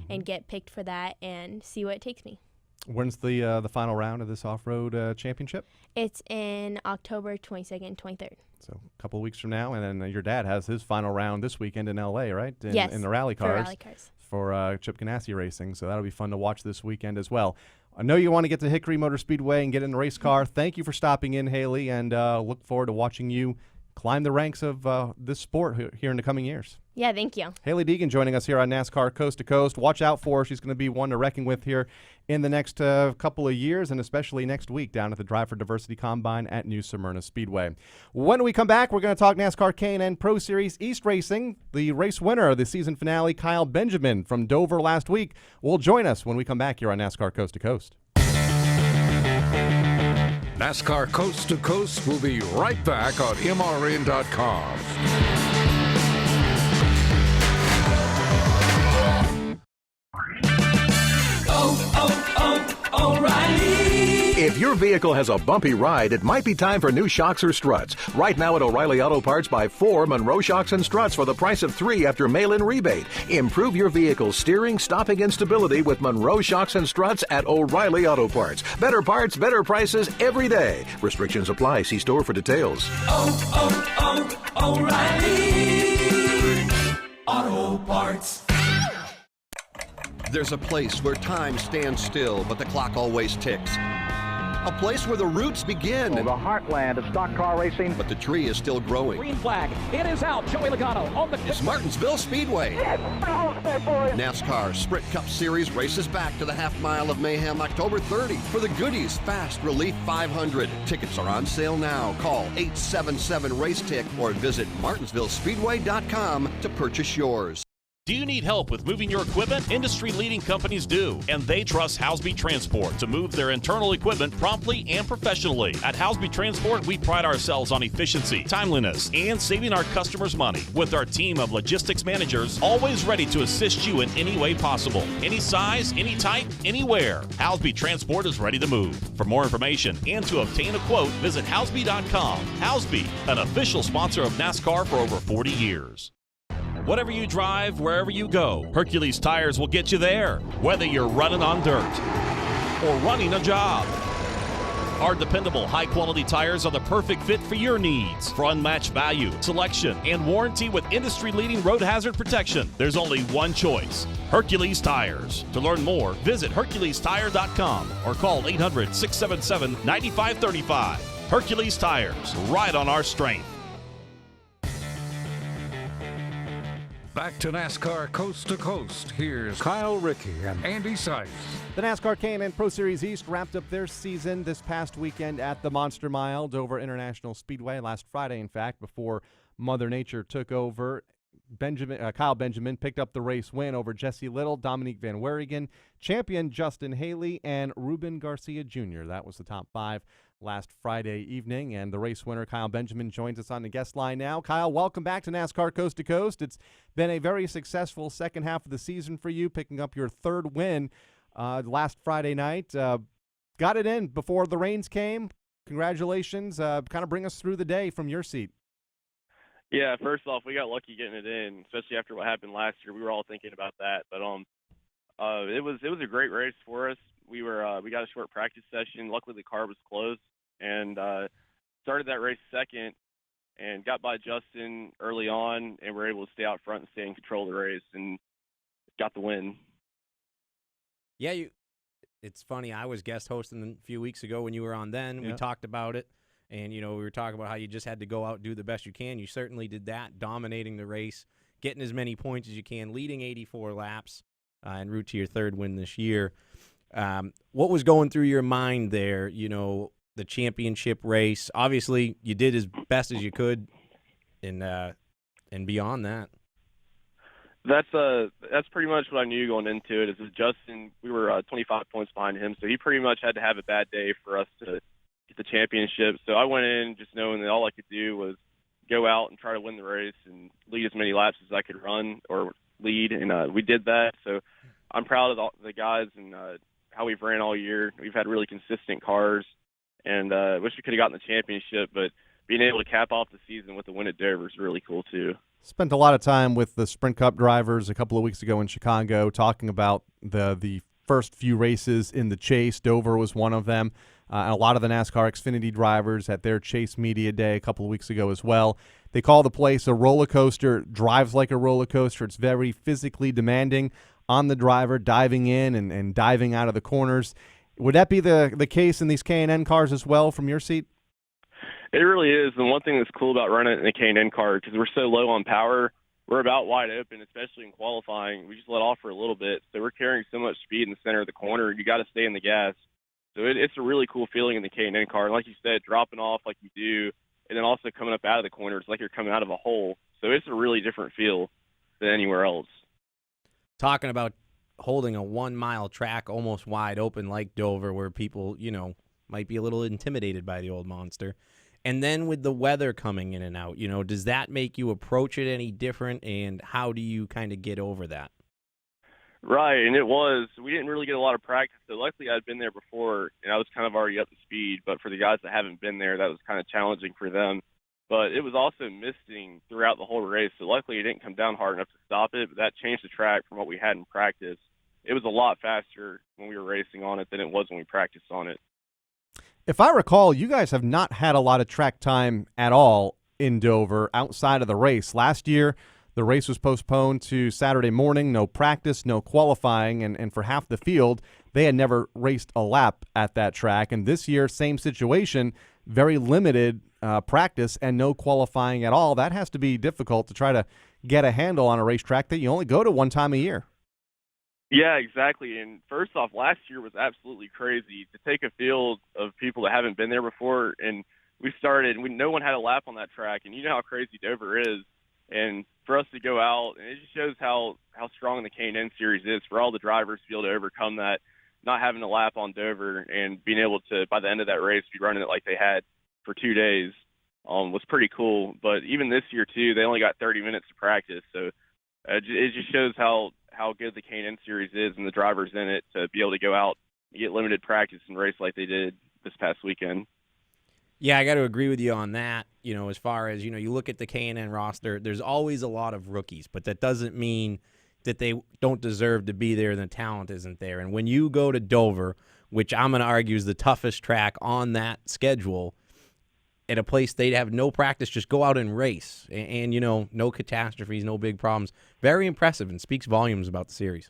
and get picked for that and see what it takes me. When's the final round of this off-road championship? It's in October 22nd and 23rd. So a couple of weeks from now, and then your dad has his final round this weekend in L.A., right? Yes, in the rally cars. for rally cars. For Chip Ganassi Racing, so that'll be fun to watch this weekend as well. I know you want to get to Hickory Motor Speedway and get in the race car. Thank you for stopping in, Hailie, and look forward to watching you climb the ranks of this sport here in the coming years. Yeah, thank you. Hailie Deegan joining us here on NASCAR Coast to Coast. Watch out for her. She's going to be one to reckon with here in the next couple of years, and especially next week down at the Drive for Diversity Combine at New Smyrna Speedway. When we come back, we're going to talk NASCAR K&N Pro Series East Racing. The race winner of the season finale, Kyle Benjamin from Dover last week, will join us when we come back here on NASCAR Coast to Coast. NASCAR Coast to Coast will be right back on MRN.com. O'Reilly. If you're your vehicle has a bumpy ride, it might be time for new shocks or struts. Right now at O'Reilly Auto Parts, buy 4 Monroe shocks and struts for the price of 3 after mail-in rebate. Improve your vehicle's steering, stopping, and stability with Monroe shocks and struts at O'Reilly Auto Parts. Better parts, better prices every day. Restrictions apply. See store for details. O'Reilly Auto Parts. There's a place where time stands still, but the clock always ticks. A place where the roots begin. The heartland of stock car racing. But the tree is still growing. Green flag. It is out. Joey Logano on the... It's Martinsville Speedway. NASCAR Sprint Cup Series races back to the Half Mile of Mayhem October 30 for the Goodies Fast Relief 500. Tickets are on sale now. Call 877-RACE-TICK or visit martinsvillespeedway.com to purchase yours. Do you need help with moving your equipment? Industry-leading companies do, and they trust Housby Transport to move their internal equipment promptly and professionally. At Housby Transport, we pride ourselves on efficiency, timeliness, and saving our customers money with our team of logistics managers always ready to assist you in any way possible. Any size, any type, anywhere. Housby Transport is ready to move. For more information and to obtain a quote, visit Housby.com. Housby, an official sponsor of NASCAR for over 40 years. Whatever you drive, wherever you go, Hercules Tires will get you there, whether you're running on dirt or running a job. Our dependable, high-quality tires are the perfect fit for your needs. For unmatched value, selection, and warranty with industry-leading road hazard protection, there's only one choice: Hercules Tires. To learn more, visit HerculesTire.com or call 800-677-9535. Hercules Tires, ride on our strength. Back to NASCAR Coast to Coast. Here's Kyle, Rickey, and Andy Sykes. The NASCAR K&N Pro Series East wrapped up their season this past weekend at the Monster Mile, Dover International Speedway, last Friday, in fact, before Mother Nature took over. Kyle Benjamin picked up the race win over Jesse Little, Dominique Van Weringen, champion Justin Hailie, and Ruben Garcia Jr. That was the top 5 last Friday evening, and the race winner, Kyle Benjamin, joins us on the guest line now. Kyle, welcome back to NASCAR Coast to Coast. It's been a very successful second half of the season for you, picking up your 3rd win last Friday night. Got it in before the rains came. Congratulations. Kind of bring us through the day from your seat. Yeah, first off, we got lucky getting it in, especially after what happened last year. We were all thinking about that, but it was a great race for us. We got a short practice session. Luckily, the car was closed, and started that race second, and got by Justin early on, and were able to stay out front and stay in control of the race, and got the win. Yeah, it's funny. I was guest hosting a few weeks ago when you were on then. Yeah. We talked about it, and, we were talking about how you just had to go out and do the best you can. You certainly did that, dominating the race, getting as many points as you can, leading 84 laps, en route to your 3rd win this year. What was going through your mind there, the championship race? Obviously, you did as best as you could, and beyond that. That's pretty much what I knew going into it. Is that Justin, we were 25 points behind him, so he pretty much had to have a bad day for us to get the championship. So I went in just knowing that all I could do was go out and try to win the race and lead as many laps as I could run or lead, and we did that. So I'm proud of the guys and how we've ran all year. We've had really consistent cars, and wish we could have gotten the championship, but being able to cap off the season with the win at Dover is really cool too. Spent a lot of time with the Sprint Cup drivers a couple of weeks ago in Chicago talking about the first few races in the Chase. Dover was one of them. And a lot of the NASCAR Xfinity drivers at their Chase Media Day a couple of weeks ago as well. They call the place a roller coaster, drives like a roller coaster. It's very physically demanding on the driver, diving in and diving out of the corners. Would that be the case in these K&N cars as well from your seat? It really is. And one thing that's cool about running in a K&N car, because we're so low on power, we're about wide open, especially in qualifying. We just let off for a little bit. So we're carrying so much speed in the center of the corner, you got to stay in the gas. So it's a really cool feeling in the K&N car. Like you said, dropping off like you do, and then also coming up out of the corner. It's like you're coming out of a hole. So it's a really different feel than anywhere else. Talking about holding a 1-mile track almost wide open like Dover, where people, might be a little intimidated by the old monster. And then with the weather coming in and out, does that make you approach it any different, and how do you kind of get over that? Right, and it was. We didn't really get a lot of practice, so luckily I'd been there before, and I was kind of already up to speed. But for the guys that haven't been there, that was kind of challenging for them. But it was also misting throughout the whole race, so luckily it didn't come down hard enough to stop it, but that changed the track from what we had in practice. It was a lot faster when we were racing on it than it was when we practiced on it. If I recall, you guys have not had a lot of track time at all in Dover outside of the race. Last year, the race was postponed to Saturday morning, no practice, no qualifying, and for half the field, they had never raced a lap at that track. And this year, same situation, very limited practice and no qualifying at all. That has to be difficult to try to get a handle on a racetrack that you only go to one time a year. Yeah, exactly. And first off, last year was absolutely crazy to take a field of people that haven't been there before. And we started, no one had a lap on that track. And you know how crazy Dover is. And for us to go out, and it just shows how strong the K&N series is for all the drivers to be able to overcome that, not having a lap on Dover and being able to, by the end of that race, be running it like they had for 2 days was pretty cool. But even this year, too, they only got 30 minutes to practice. So it just shows how good the K&N series is and the drivers in it to be able to go out and get limited practice and race like they did this past weekend. Yeah, I got to agree with you on that. As far as, you look at the K&N roster, there's always a lot of rookies, but that doesn't mean that they don't deserve to be there and the talent isn't there. And when you go to Dover, which I'm going to argue is the toughest track on that schedule, at a place they'd have no practice, just go out and race. And no catastrophes, no big problems. Very impressive and speaks volumes about the series.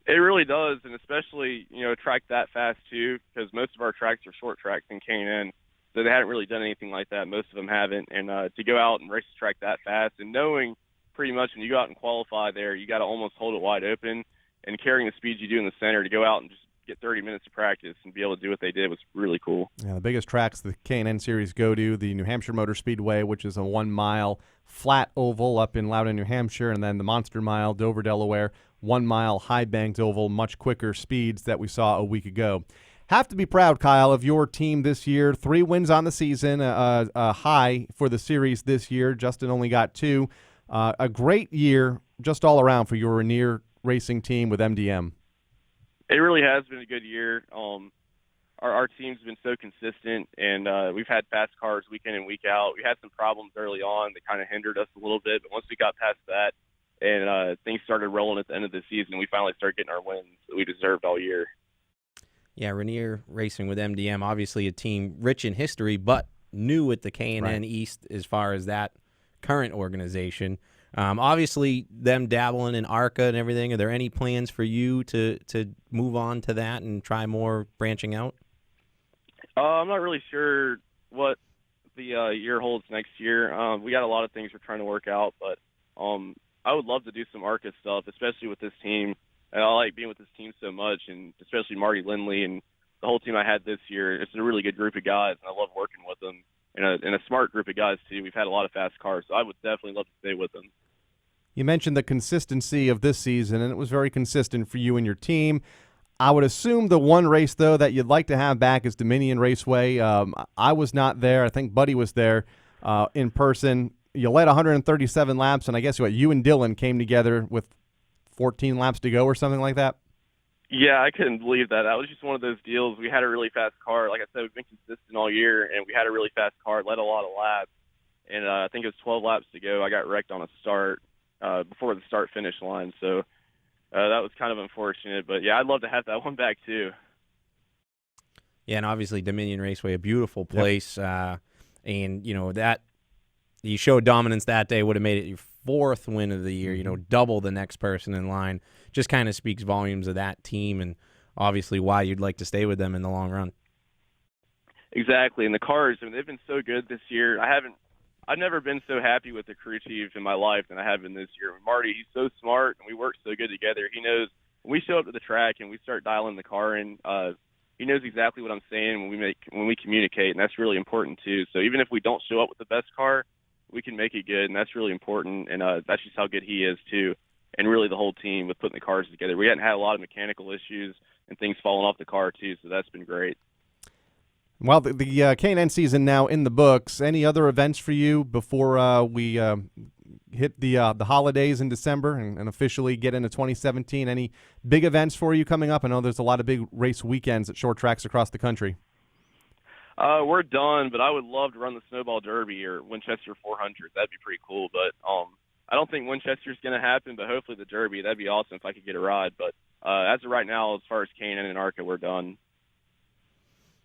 It really does, and especially, a track that fast, too, because most of our tracks are short tracks in K&N. So they hadn't really done anything like that. Most of them haven't. And to go out and race the track that fast and knowing pretty much when you go out and qualify there, you got to almost hold it wide open and carrying the speed you do in the center to go out and just get 30 minutes of practice and be able to do what they did was really cool. Yeah, the biggest tracks the K&N series go to, the New Hampshire Motor Speedway, which is a 1 mile flat oval up in Loudon, New Hampshire, and then the Monster Mile, Dover, Delaware, 1 mile high banked oval, much quicker speeds that we saw a week ago. Have to be proud, Kyle, of your team this year. 3 wins on the season, a high for the series this year. Justin only got 2. A great year just all around for your Rainier racing team with MDM. It really has been a good year. Our team's been so consistent, and we've had fast cars week in and week out. We had some problems early on that kind of hindered us a little bit, but once we got past that and things started rolling at the end of the season, we finally started getting our wins that we deserved all year. Yeah, Rainier Racing with MDM, obviously a team rich in history, but new at the K&N East as far as that current organization. Obviously, them dabbling in ARCA and everything, are there any plans for you to move on to that and try more branching out? I'm not really sure what the year holds next year. We got a lot of things we're trying to work out, but I would love to do some ARCA stuff, especially with this team. And I like being with this team so much, and especially Marty Lindley and the whole team I had this year. It's a really good group of guys, and I love working with them. And a smart group of guys, too. We've had a lot of fast cars, so I would definitely love to stay with them. You mentioned the consistency of this season, and it was very consistent for you and your team. I would assume the one race, though, that you'd like to have back is Dominion Raceway. I was not there. I think Buddy was there in person. You led 137 laps, and I guess you and Dylan came together with 14 laps to go or something like that? Yeah, I couldn't believe that. That was just one of those deals. We had a really fast car. Like I said, we've been consistent all year, and we had a really fast car, led a lot of laps. And I think it was 12 laps to go. I got wrecked on a start before the start-finish line. So that was kind of unfortunate. But, yeah, I'd love to have that one back, too. Yeah, and obviously Dominion Raceway, a beautiful place. Yep. And, that you showed dominance that day, would have made it your 4th win of the year, double the next person in line. Just kind of speaks volumes of that team and obviously why you'd like to stay with them in the long run. Exactly. And the cars, they've been so good this year. I've never been so happy with the crew chief in my life than I have been this year. Marty, he's so smart and we work so good together. He knows when we show up to the track and we start dialing the car in, he knows exactly what I'm saying when we communicate, and that's really important too. So even if we don't show up with the best car, we can make it good, and that's really important, and that's just how good he is, too, and really the whole team with putting the cars together. We hadn't had a lot of mechanical issues and things falling off the car, too, so that's been great. Well, the K&N season now in the books. Any other events for you before we hit the holidays in December and officially get into 2017. Any big events for you coming up? I know there's a lot of big race weekends at short tracks across the country. We're done, but I would love to run the Snowball Derby or Winchester 400. That'd be pretty cool, but I don't think Winchester's going to happen, but hopefully the Derby. That'd be awesome if I could get a ride. But as of right now, as far as K&N and ARCA, we're done.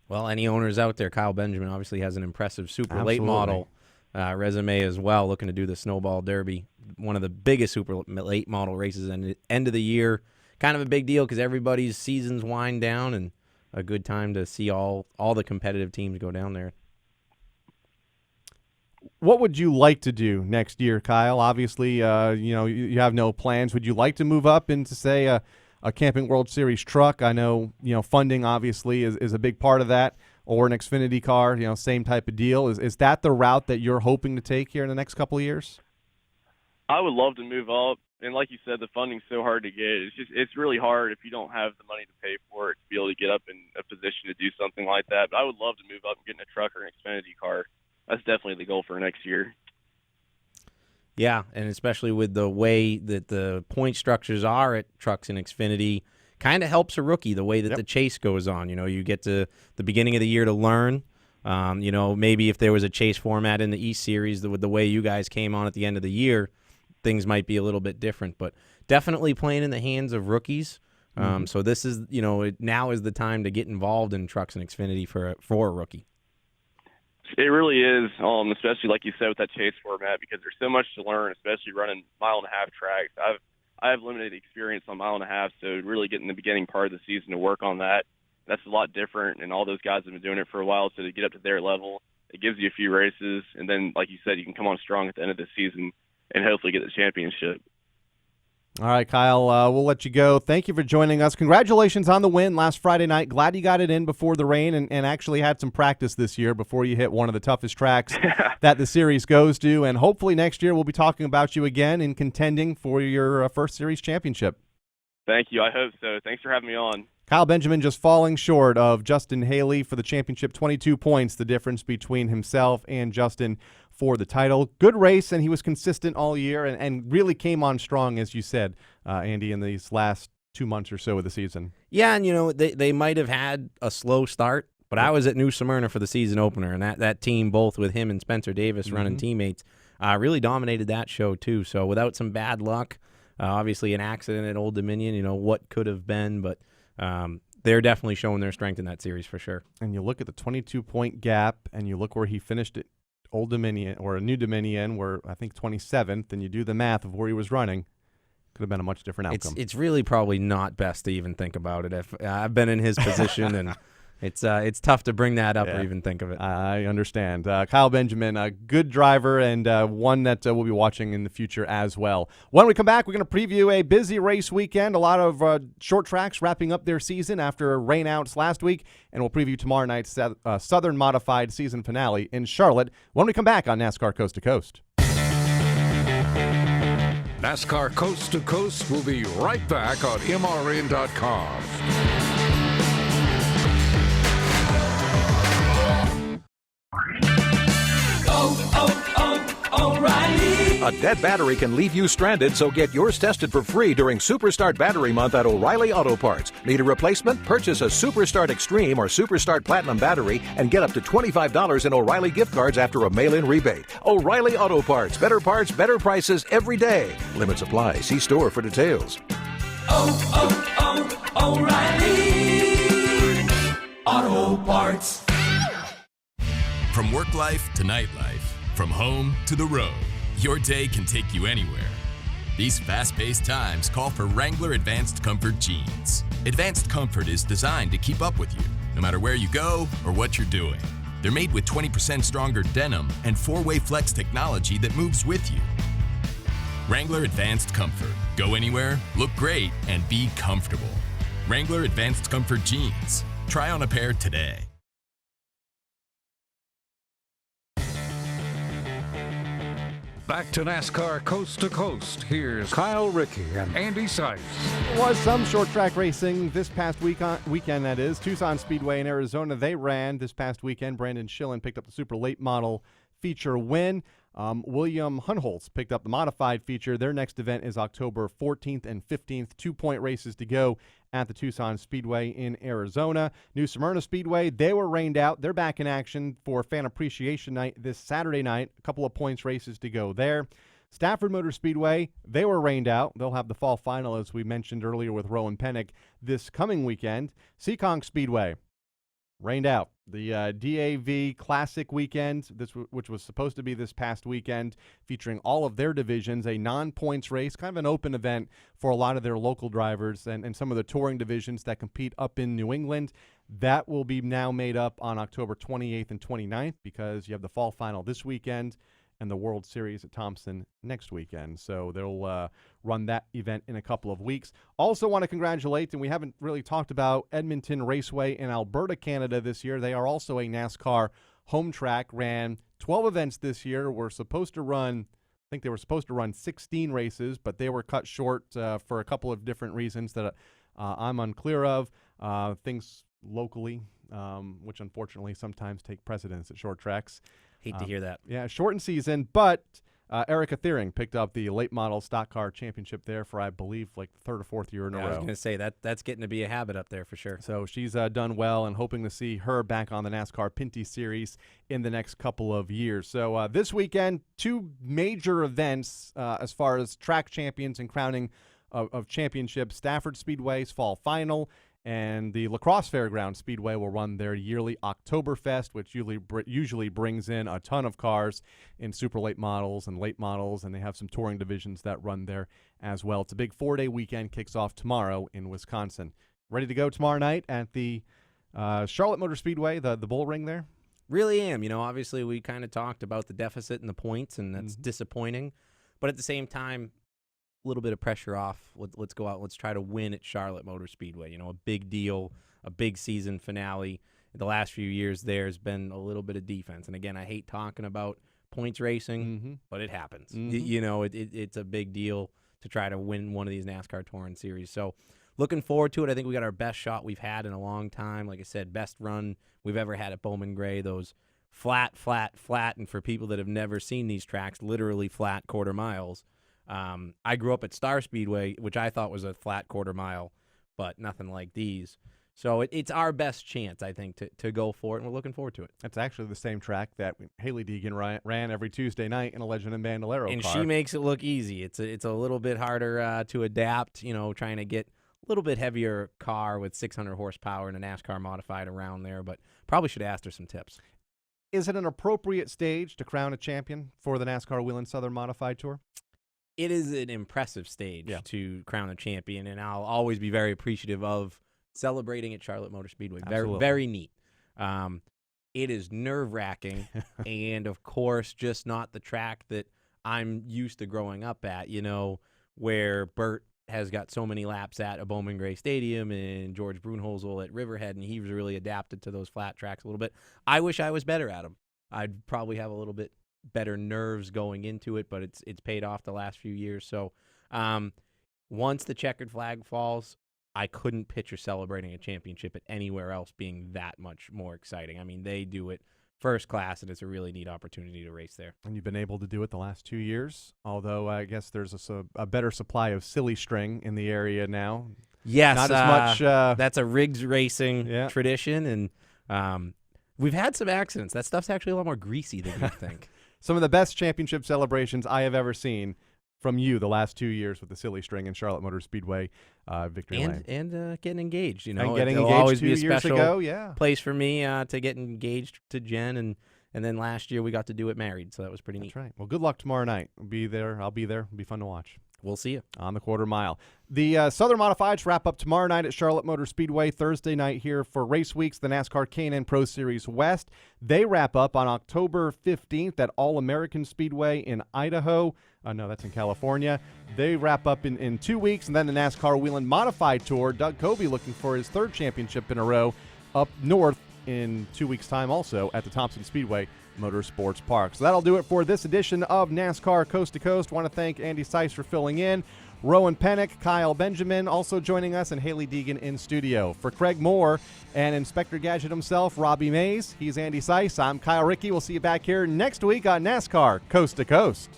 Well, any owners out there, Kyle Benjamin obviously has an impressive super Absolutely. late model resume as well, looking to do the Snowball Derby, one of the biggest super late model races at the end of the year. Kind of a big deal because everybody's seasons wind down, and a good time to see all the competitive teams go down there. What would you like to do next year, Kyle? Obviously, you have no plans. Would you like to move up into, say, a Camping World Series truck? I know, funding obviously is a big part of that, or an Xfinity car, same type of deal. Is that the route that you're hoping to take here in the next couple of years? I would love to move up, and like you said, the funding's so hard to get. It's really hard if you don't have the money to pay for it to be able to get up in a position to do something like that. But I would love to move up and get in a truck or an Xfinity car. That's definitely the goal for next year. Yeah, and especially with the way that the point structures are at trucks and Xfinity, kind of helps a rookie the way that the chase goes on. You get to the beginning of the year to learn. Maybe if there was a chase format in the East Series, with the way you guys came on at the end of the year, things might be a little bit different. But definitely playing in the hands of rookies. So this is, now is the time to get involved in trucks and Xfinity for a rookie. It really is, especially like you said with that chase format, because there's so much to learn, especially running mile-and-a-half tracks. I have limited experience on mile-and-a-half, so really getting the beginning part of the season to work on that, that's a lot different, and all those guys have been doing it for a while, so to get up to their level, it gives you a few races, and then, like you said, you can come on strong at the end of the season and hopefully get the championship. All right, Kyle, we'll let you go. Thank you for joining us. Congratulations on the win last Friday night. Glad you got it in before the rain and actually had some practice this year before you hit one of the toughest tracks that the series goes to. And hopefully next year we'll be talking about you again and contending for your first series championship. Thank you. I hope so. Thanks for having me on. Kyle Benjamin just falling short of Justin Hailie for the championship, 22 points, the difference between himself and Justin for the title. Good race, and he was consistent all year and really came on strong, as you said, Andy, in these last 2 months or so of the season. Yeah, and, they might have had a slow start, but I was at New Smyrna for the season opener, and that team, both with him and Spencer Davis running teammates, really dominated that show too. So without some bad luck, obviously an accident at Old Dominion, what could have been, but they're definitely showing their strength in that series for sure. And you look at the 22-point gap, and you look where he finished at Old Dominion or a New Dominion, where I think 27th, and you do the math of where he was running, could have been a much different outcome. It's really probably not best to even think about it. If I've been in his position, and it's tough to bring that up or even think of it. I understand. Kyle Benjamin, a good driver and one that we'll be watching in the future as well. When we come back, we're going to preview a busy race weekend. A lot of short tracks wrapping up their season after rainouts last week, and we'll preview tomorrow night's Southern Modified season finale in Charlotte when we come back on NASCAR Coast to Coast. NASCAR Coast to Coast will be right back on MRN.com. O'Reilly. A dead battery can leave you stranded, so get yours tested for free during Superstart Battery Month at O'Reilly Auto Parts. Need a replacement? Purchase a Superstart Extreme or Superstart Platinum battery and get up to $25 in O'Reilly gift cards after a mail-in rebate. O'Reilly Auto Parts. Better parts, better prices every day. Limits apply. See store for details. O'Reilly Auto Parts. From work life to nightlife, from home to the road, your day can take you anywhere. These fast-paced times call for Wrangler Advanced Comfort jeans. Advanced Comfort is designed to keep up with you, no matter where you go or what you're doing. They're made with 20% stronger denim and 4-way flex technology that moves with you. Wrangler Advanced Comfort. Go anywhere, look great, and be comfortable. Wrangler Advanced Comfort jeans. Try on a pair today. Back to NASCAR Coast to Coast. Here's Kyle, Rickey, and Andy Seuss. There was some short track racing this past weekend, that is. Tucson Speedway in Arizona, they ran this past weekend. Brandon Schillen picked up the super late model feature win. William Hunholtz picked up the modified feature. Their next event is October 14th and 15th. 2-point races to go at the Tucson Speedway in Arizona. New Smyrna Speedway, they were rained out. They're back in action for Fan Appreciation Night this Saturday night. A couple of points races to go there. Stafford Motor Speedway, they were rained out. They'll have the fall final, as we mentioned earlier, with Rowan Pennink this coming weekend. Seekonk Speedway, rained out. The DAV Classic weekend, which was supposed to be this past weekend, featuring all of their divisions, a non-points race, kind of an open event for a lot of their local drivers and some of the touring divisions that compete up in New England. That will be now made up on October 28th and 29th because you have the fall final this weekend and the World Series at Thompson next weekend. So they'll run that event in a couple of weeks. Also want to congratulate, and we haven't really talked about Edmonton Raceway in Alberta, Canada this year. They are also a NASCAR home track, ran 12 events this year. We're supposed to run, I think they were supposed to run 16 races, but they were cut short for a couple of different reasons that I'm unclear of. Things locally, which unfortunately sometimes take precedence at short tracks. Hate to hear that. Yeah, shortened season, but Erica Thiering picked up the late model stock car championship there for, I believe, like the third or fourth year in a row. I was going to say, that's getting to be a habit up there for sure. So she's done well and hoping to see her back on the NASCAR Pinty Series in the next couple of years. So this weekend, two major events as far as track champions and crowning of championships. Stafford Speedway's fall final, and the La Crosse Fairgrounds Speedway will run their yearly Oktoberfest, which usually brings in a ton of cars in super late models and late models, and they have some touring divisions that run there as well. It's a big 4-day weekend, kicks off tomorrow in Wisconsin. Ready to go tomorrow night at the Charlotte Motor Speedway, the bull ring there? Really am. You know, obviously we kind of talked about the deficit and the points, and that's disappointing. But at the same time, a little bit of pressure off. Let's go out. Let's try to win at Charlotte Motor Speedway. You know, a big deal, a big season finale. The last few years there's been a little bit of defense. And again, I hate talking about points racing, but it happens. You know, it's a big deal to try to win one of these NASCAR Touring Series. So looking forward to it. I think we got our best shot we've had in a long time. Like I said, best run we've ever had at Bowman Gray. Those flat, and for people that have never seen these tracks, literally flat quarter miles. I grew up at Star Speedway, which I thought was a flat quarter mile, but nothing like these. So it's our best chance, I think, to go for it, and we're looking forward to it. That's actually the same track that Hailie Deegan ran every Tuesday night in a Legend and Bandolero and car. She makes it look easy. It's a little bit harder to adapt, you know, trying to get a little bit heavier car with 600 horsepower and a NASCAR modified around there, but probably should have asked her some tips. Is it an appropriate stage to crown a champion for the NASCAR Whelen Southern Modified Tour? It is an impressive stage to crown a champion, and I'll always be very appreciative of celebrating at Charlotte Motor Speedway. Very, very neat. It is nerve-wracking, and, of course, just not the track that I'm used to growing up at, you know, where Bert has got so many laps at Bowman Gray Stadium and George Brunholzl at Riverhead, and he was really adapted to those flat tracks a little bit. I wish I was better at them. I'd probably have a little bit better nerves going into it, but it's paid off the last few years. So once the checkered flag falls, I couldn't picture celebrating a championship at anywhere else being that much more exciting. I mean, they do it first class, and it's a really neat opportunity to race there. And you've been able to do it the last 2 years, although I guess there's a better supply of silly string in the area now. Yes. Not as much. That's a rigs racing tradition, and we've had some accidents. That stuff's actually a lot more greasy than you think. Some of the best championship celebrations I have ever seen from you the last 2 years with the silly string in Charlotte Motor Speedway victory lane. And getting engaged, you know. And getting It'll engaged always 2 be a years special ago, place for me to get engaged to Jen, and then last year we got to do it married, so that was pretty neat. That's right. Well, good luck tomorrow night. I'll be there. It'll be fun to watch. We'll see you on the quarter mile. The Southern Modifieds wrap up tomorrow night at Charlotte Motor Speedway. Thursday night here for Race Weeks, the NASCAR K&N Pro Series West. They wrap up on October 15th at All-American Speedway in Idaho. No, that's in California. They wrap up in 2 weeks, and then the NASCAR Whelen Modified Tour. Doug Coby looking for his third championship in a row up north in 2 weeks' time also at the Thompson Speedway Motorsports Park. So that'll do it for this edition of NASCAR Coast to Coast. Want to thank Andy Seiss for filling in. Rowan Pennink, Kyle Benjamin also joining us, and Hailie Deegan in studio. For Craig Moore and Inspector Gadget himself, Robbie Mays, he's Andy Seiss. I'm Kyle Rickey. We'll see you back here next week on NASCAR Coast to Coast.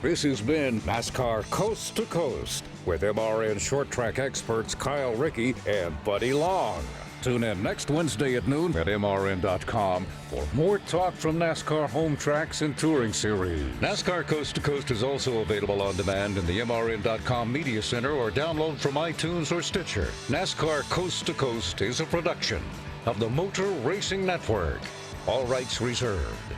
This has been NASCAR Coast to Coast with MRN short track experts Kyle Rickey and Buddy Long. Tune in next Wednesday at noon at MRN.com for more talk from NASCAR home tracks and touring series. NASCAR Coast to Coast is also available on demand in the MRN.com Media Center or download from iTunes or Stitcher. NASCAR Coast to Coast is a production of the Motor Racing Network. All rights reserved.